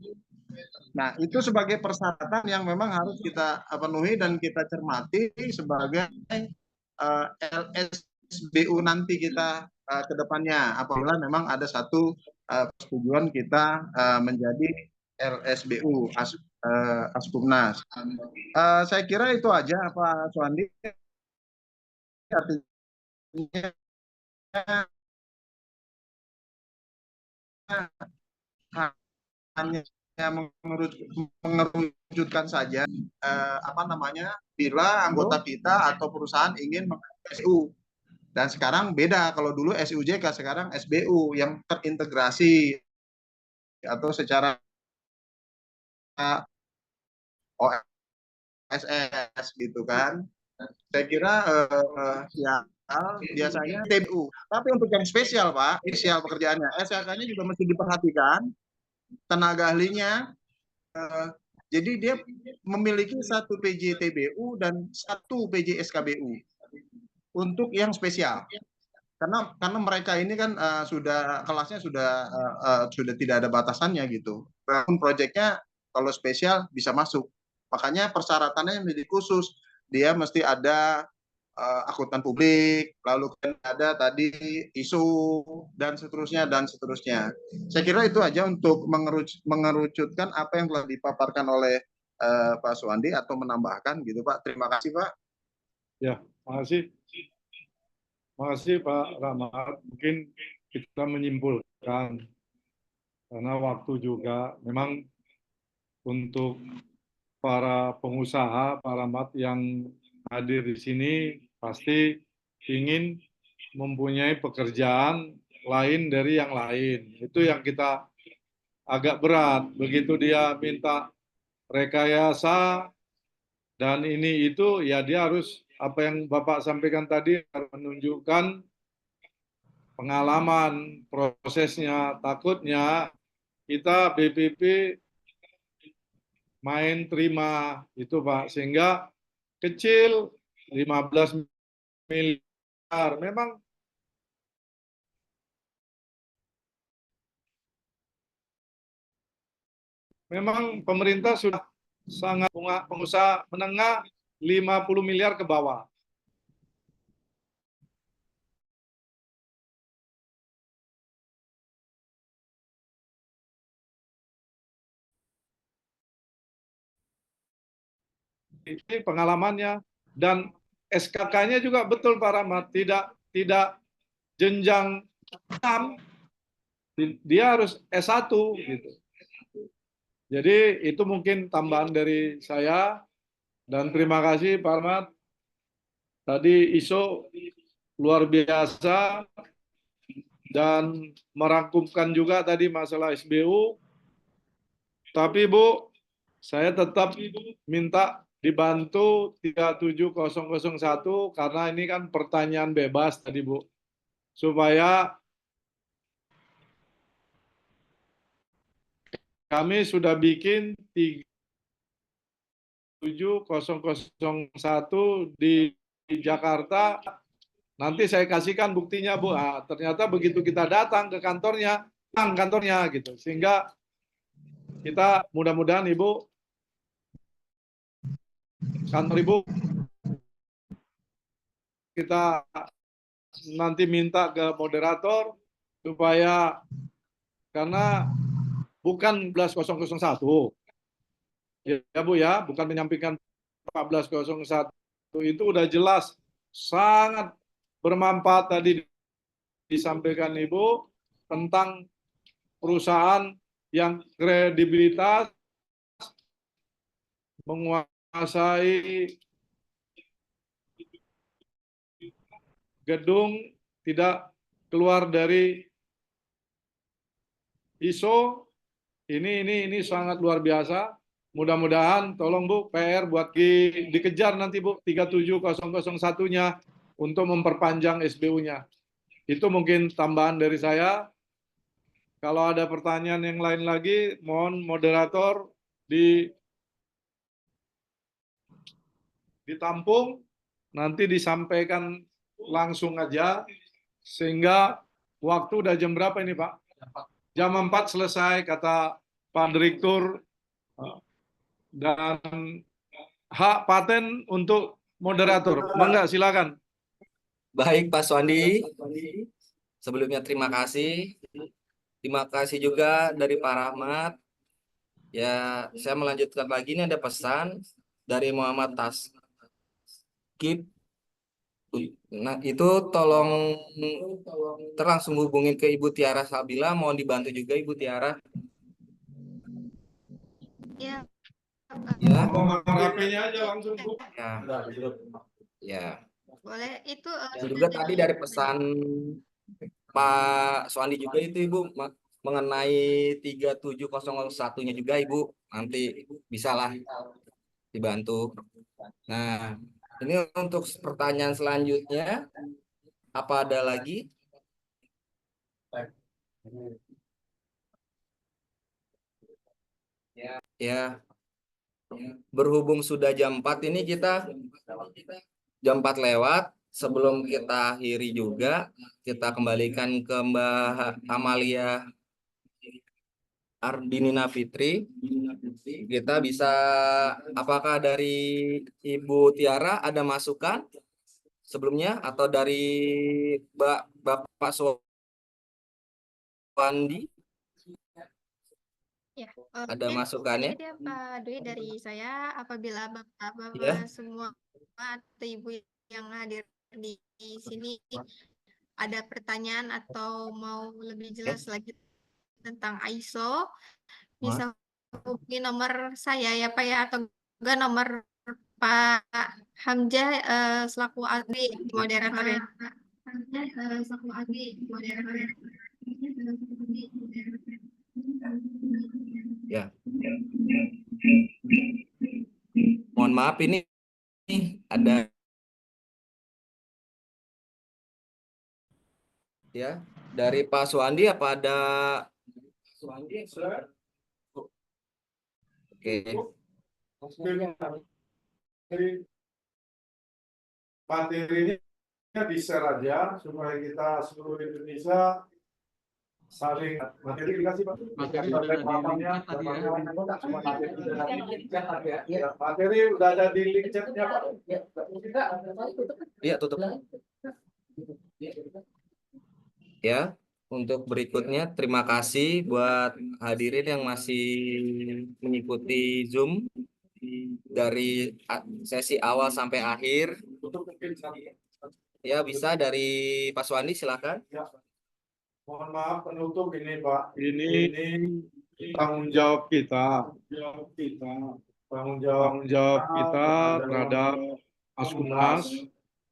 Nah, itu sebagai persyaratan yang memang harus kita penuhi dan kita cermati sebagai LSBU nanti kita ke depannya apabila memang ada satu persetujuan kita menjadi LSBU Askumnas. Saya kira itu aja Pak Suwandi. Artinya hanya mengerucutkan saja bila anggota kita atau perusahaan ingin menggunakan SU. Dan sekarang beda, kalau dulu SUJK, sekarang SBU yang terintegrasi atau secara OSS gitu kan. Saya kira biasanya TBU. Tapi untuk yang spesial Pak, spesial pekerjaannya, SKK-nya juga mesti diperhatikan tenaga ahlinya. Jadi dia memiliki 1 PJTBU dan 1 PJSKBU untuk yang spesial. Karena mereka ini kan sudah kelasnya sudah tidak ada batasannya gitu. Proyeknya kalau spesial bisa masuk. Makanya persyaratannya menjadi khusus. Dia mesti ada akuntan publik, lalu ada tadi ISO dan seterusnya dan seterusnya. Saya kira itu aja untuk mengerucutkan apa yang telah dipaparkan oleh Pak Suwandi atau menambahkan gitu Pak. Terima kasih Pak. Ya, makasih. Makasih Pak Rahmat. Mungkin kita menyimpulkan karena waktu juga memang untuk para pengusaha, Pak Rahmat yang hadir di sini pasti ingin mempunyai pekerjaan lain dari yang lain. Itu yang kita agak berat. Begitu dia minta rekayasa dan ini itu, ya dia harus, apa yang Bapak sampaikan tadi, harus menunjukkan pengalaman prosesnya. Takutnya kita BPP main terima itu Pak, sehingga kecil 15 miliar. Memang pemerintah sudah sangat pengusaha menengah 50 miliar ke bawah. Ini pengalamannya dan SKK-nya juga betul Pak Rahmat, tidak jenjang 6, dia harus S1 gitu. Jadi itu mungkin tambahan dari saya dan terima kasih Pak Rahmat. Tadi ISO luar biasa dan merangkumkan juga tadi masalah SBU. Tapi Bu, saya tetap minta dibantu 37001 karena ini kan pertanyaan bebas tadi Bu. Supaya kami sudah bikin 37001 di Jakarta. Nanti saya kasihkan buktinya Bu. Ternyata begitu kita datang ke kantornya gitu. Sehingga kita mudah-mudahan Ibu, kantor Ibu, kita nanti minta ke moderator supaya, karena bukan 14001 ya Bu ya, bukan menyampaikan 1401 itu udah jelas sangat bermanfaat tadi disampaikan Ibu tentang perusahaan yang kredibilitas, menguasai gedung, tidak keluar dari ISO. Ini sangat luar biasa. Mudah-mudahan tolong Bu, PR buat dikejar nanti Bu 37001-nya untuk memperpanjang SBU-nya. Itu mungkin tambahan dari saya. Kalau ada pertanyaan yang lain lagi, mohon moderator ditampung, nanti disampaikan langsung aja, sehingga waktu udah jam berapa ini Pak? Jam 4 selesai, kata Pak Direktur, dan hak paten untuk moderator. Mangga, silakan. Baik Pak Suwandi, sebelumnya terima kasih. Terima kasih juga dari Pak Rahmat. Ya, saya melanjutkan lagi, ini ada pesan dari Muhammad Taskib. Nah, itu tolong langsung hubungin ke Ibu Tiara Sabila, mohon dibantu juga Ibu Tiara. Ya. Ya. Nomor HP-nya aja langsung Bu. Ya. Ya. Boleh, itu Dan juga tadi dari pesan Pak Suwandi juga itu Ibu mengenai 37001-nya juga Ibu, nanti bisalah dibantu. Nah, ini untuk pertanyaan selanjutnya, apa ada lagi? Ya, berhubung sudah jam 4 ini kita jam 4 lewat, sebelum kita akhiri juga, kita kembalikan ke Mbak Amalia Ardinina Fitri. Kita bisa, apakah dari Ibu Tiara ada masukan sebelumnya, atau dari Bapak Suwandi? Ya, ada masukannya? Ini dia Pak Dwi dari saya, apabila Bapak-Bapak Ya. semua atau Ibu yang hadir di sini ada pertanyaan atau mau lebih jelas lagi tentang ISO, bisa hubungi nomor saya ya Pak ya, atau enggak nomor Pak Hamzah selaku admin moderator ya. Ya. Mohon maaf, ini ada ya dari Pak Suwandi, apa ada? Suwandi, oke. materinya di-share aja supaya kita seluruh Indonesia saling materi dikasih Pak. Materi udah ada di materi udah ada di link chatnya Pak. Iya, tutup. Ya, untuk berikutnya terima kasih buat hadirin yang masih mengikuti Zoom dari sesi awal sampai akhir. Ya, bisa dari Pak Suwandi, silakan. Ya. Mohon maaf penutup ini Pak. Ini tanggung jawab kita. Tanggung jawab kita terhadap Askumnas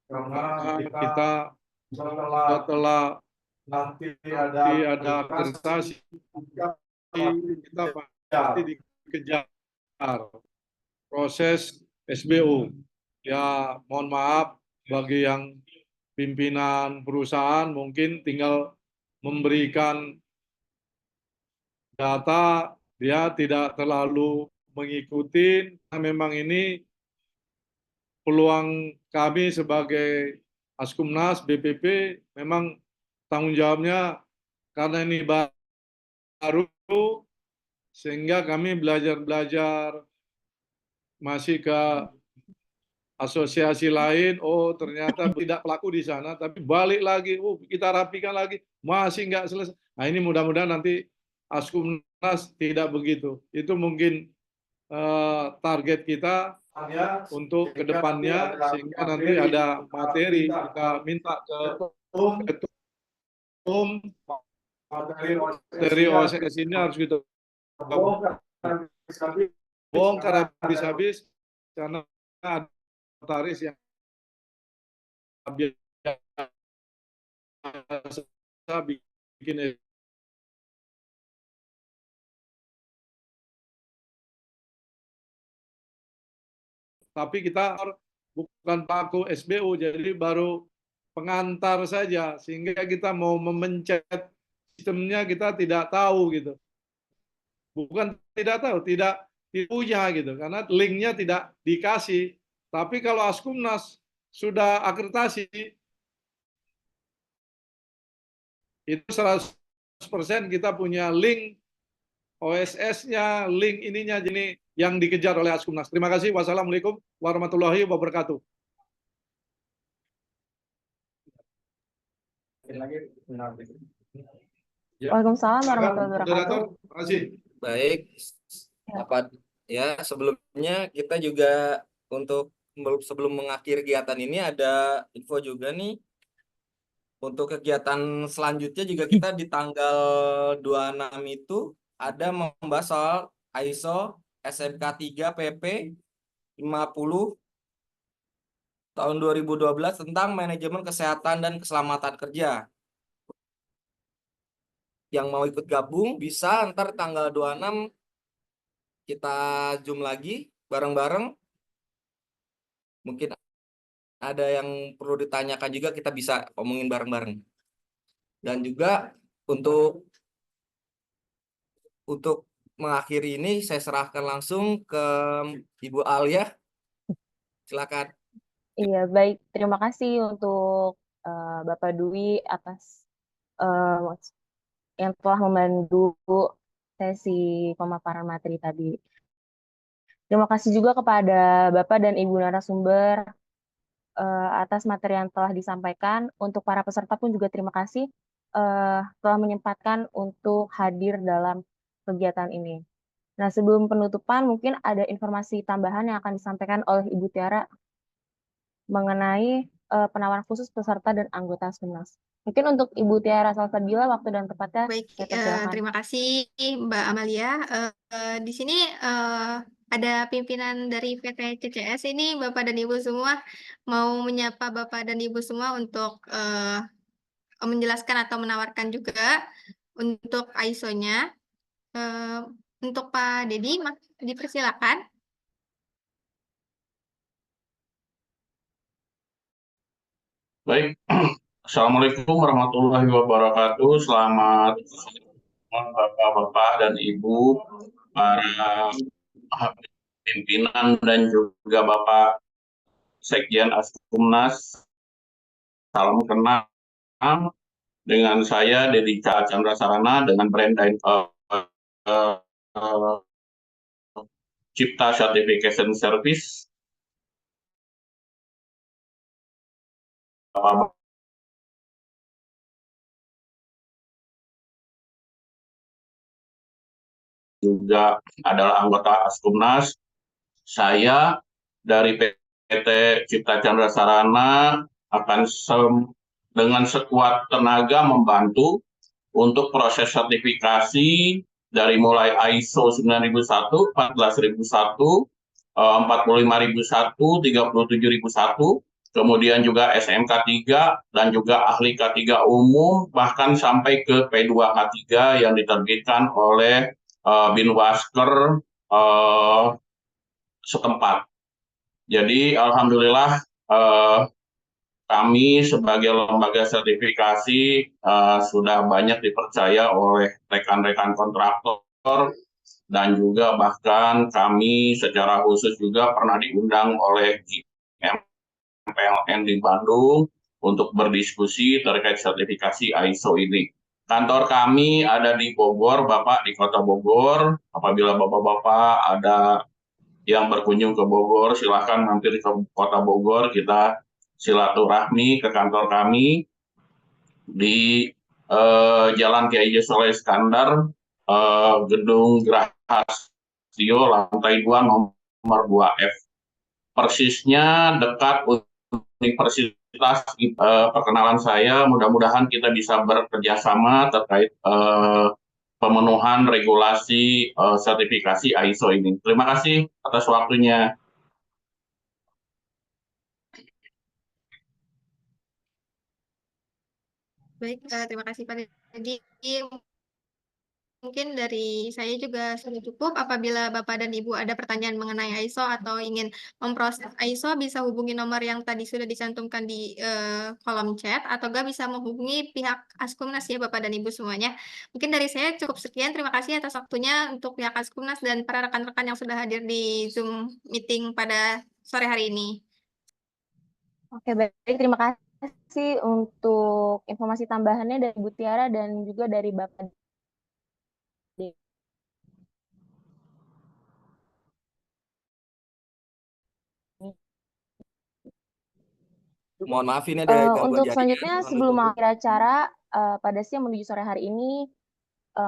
karena kita setelah nanti ada akreditasi kita pasti dikejar proses SBU. Ya, mohon maaf bagi yang pimpinan perusahaan mungkin tinggal memberikan data, dia tidak terlalu mengikuti. Memang ini peluang kami sebagai Askumnas, BPP, memang tanggung jawabnya karena ini baru, sehingga kami belajar masih ke asosiasi lain, oh ternyata tidak pelaku di sana, tapi balik lagi, kita rapikan lagi, masih nggak selesai. Nah ini mudah-mudahan nanti Askumnas tidak begitu. Itu mungkin target kita untuk kedepannya, sehingga nanti ada materi, kita minta ke ketum, materi OSS ini harus kita bongkar habis-habis, karena ada notaris yang biasa bikin tapi kita bukan pelaku SBU, jadi baru pengantar saja, sehingga kita mau memencet sistemnya kita tidak tahu gitu. Bukan tidak tahu, tidak punya gitu, karena linknya tidak dikasih. Tapi kalau Askumnas sudah akreditasi, itu 100% kita punya link OSS-nya, link ininya, jadi yang dikejar oleh Askumnas. Terima kasih. Wassalamualaikum warahmatullahi wabarakatuh. Waalaikumsalam warahmatullahi wabarakatuh. Terima kasih. Baik, ya sebelumnya kita juga untuk sebelum mengakhiri kegiatan ini ada info juga nih. Untuk kegiatan selanjutnya juga kita di tanggal 26 itu ada membahas soal ISO SMK 3 PP 50 tahun 2012 tentang manajemen kesehatan dan keselamatan kerja. Yang mau ikut gabung bisa ntar tanggal 26 kita Zoom lagi bareng-bareng. Mungkin ada yang perlu ditanyakan juga, kita bisa omongin bareng-bareng. Dan juga untuk mengakhiri ini saya serahkan langsung ke Ibu Alia. Silakan. Iya, baik. Terima kasih untuk Bapak Dwi atas yang telah membantu sesi pemaparan materi tadi. Terima kasih juga kepada Bapak dan Ibu narasumber atas materi yang telah disampaikan. Untuk para peserta pun juga terima kasih telah menyempatkan untuk hadir dalam kegiatan ini. Nah, sebelum penutupan mungkin ada informasi tambahan yang akan disampaikan oleh Ibu Tiara mengenai penawaran khusus peserta dan anggota Askumnas. Mungkin untuk Ibu Tiara Salsabila, waktu dan tempatnya. Baik, terima kasih Mbak Amalia. Di sini ada pimpinan dari PT CCS ini, Bapak dan Ibu semua, mau menyapa Bapak dan Ibu semua untuk menjelaskan atau menawarkan juga untuk ISO-nya. Untuk Pak Dedi, dipersilakan. Baik, Assalamualaikum warahmatullahi wabarakatuh. Selamat Bapak-Bapak dan Ibu, para pimpinan dan juga Bapak Sekjen Askumnas. Salam kenal dengan saya Dedi Chandra Sarana dengan brand Cipta Certification Service. Juga adalah anggota Askumnas. Saya dari PT Cipta Chandra Sarana akan dengan sekuat tenaga membantu untuk proses sertifikasi dari mulai ISO 9001, 14001, 45001, 37001, kemudian juga SMK 3 dan juga ahli K3 umum, bahkan sampai ke P2K3 yang diterbitkan oleh Binwasker setempat. Jadi alhamdulillah kami sebagai lembaga sertifikasi sudah banyak dipercaya oleh rekan-rekan kontraktor dan juga bahkan kami secara khusus juga pernah diundang oleh MPLN di Bandung untuk berdiskusi terkait sertifikasi ISO ini. Kantor kami ada di Bogor, Bapak, di Kota Bogor. Apabila Bapak-Bapak ada yang berkunjung ke Bogor, silahkan mampir ke Kota Bogor, kita silaturahmi ke kantor kami di Jalan Kiai Haji Soleh Iskandar, Gedung Gerahasio, lantai 2, nomor 2F. Persisnya dekat Universitas. Perkenalan saya, mudah-mudahan kita bisa bekerja sama terkait pemenuhan regulasi sertifikasi ISO ini. Terima kasih atas waktunya. Baik, terima kasih Pak Dedi. Mungkin dari saya juga sudah cukup. Apabila Bapak dan Ibu ada pertanyaan mengenai ISO atau ingin memproses ISO, bisa hubungi nomor yang tadi sudah dicantumkan di kolom chat, atau enggak bisa menghubungi pihak Askumnas ya Bapak dan Ibu semuanya. Mungkin dari saya cukup sekian. Terima kasih atas waktunya untuk pihak Askumnas dan para rekan-rekan yang sudah hadir di Zoom meeting pada sore hari ini. Oke, baik. Terima kasih untuk informasi tambahannya dari Bu Tiara dan juga dari Bapak. Mohon maaf ini ada gangguan Untuk jaringan. selanjutnya, sebelum mengakhiri acara pada siang menuju sore hari ini,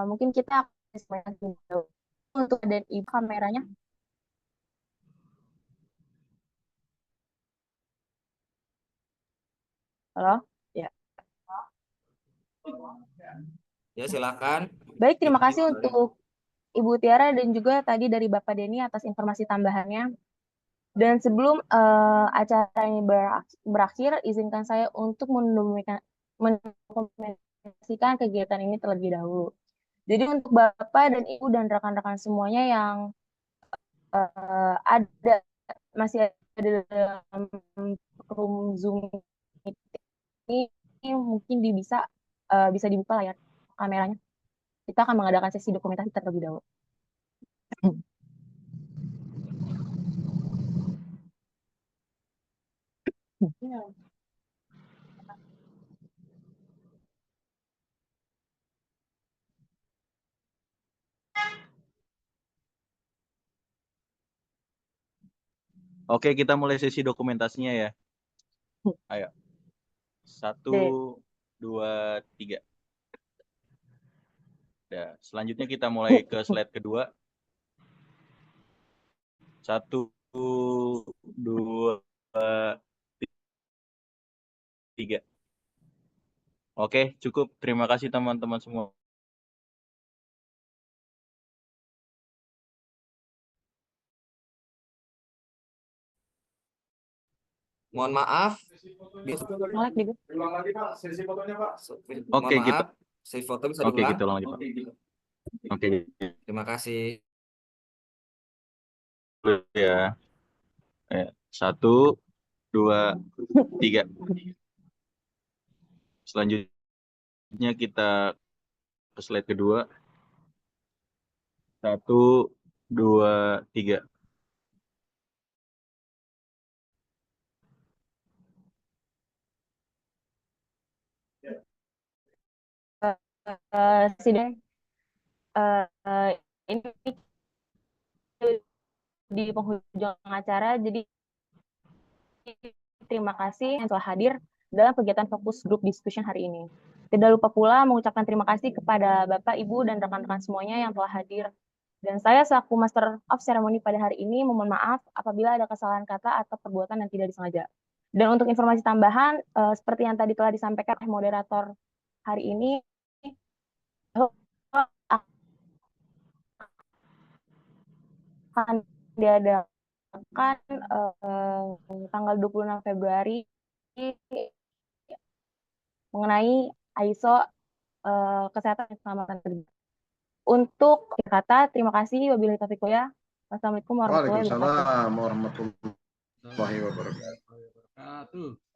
mungkin kita akan untuk dan ibu kameranya. Halo? Ya. Ya, silakan. Baik, terima kasih untuk Ibu Tiara dan juga tadi dari Bapak Denny atas informasi tambahannya. Dan sebelum acara ini berakhir, izinkan saya untuk mendokumentasikan kegiatan ini terlebih dahulu. Jadi untuk Bapak dan Ibu dan rekan-rekan semuanya yang masih ada dalam room Zoom ini, mungkin bisa dibuka layar kameranya. Kita akan mengadakan sesi dokumentasi terlebih dahulu. Oke, kita mulai sesi dokumentasinya ya. Ayo. 1, 2, 3. Ya, selanjutnya kita mulai ke slide kedua. 1, 2, 3. Oke, cukup. Terima kasih teman-teman semua. Mohon maaf. Ulang lagi Pak, sesi fotonya Pak. Oke, Mohon maaf, sesi foto bisa Oke, diulang. kita ulang lagi Pak. Oke. Terima kasih. Ya. 1, 2, 3. Selanjutnya kita ke slide kedua. 1, 2, 3. sidang ini di penghujung acara, jadi terima kasih yang telah hadir dalam kegiatan fokus group discussion hari ini. Tidak lupa pula mengucapkan terima kasih kepada Bapak, Ibu, dan rekan-rekan semuanya yang telah hadir. Dan saya selaku Master of Ceremony pada hari ini memohon maaf apabila ada kesalahan kata atau perbuatan yang tidak disengaja. Dan untuk informasi tambahan, seperti yang tadi telah disampaikan oleh moderator hari ini, akan diadakan tanggal 26 Februari mengenai ISO kesehatan dan keselamatan kerja. Untuk kata, terima kasih. Wabillahi taufiq walhidayah. Wassalamualaikum warahmatullahi wabarakatuh. Waalaikumsalam warahmatullahi wabarakatuh.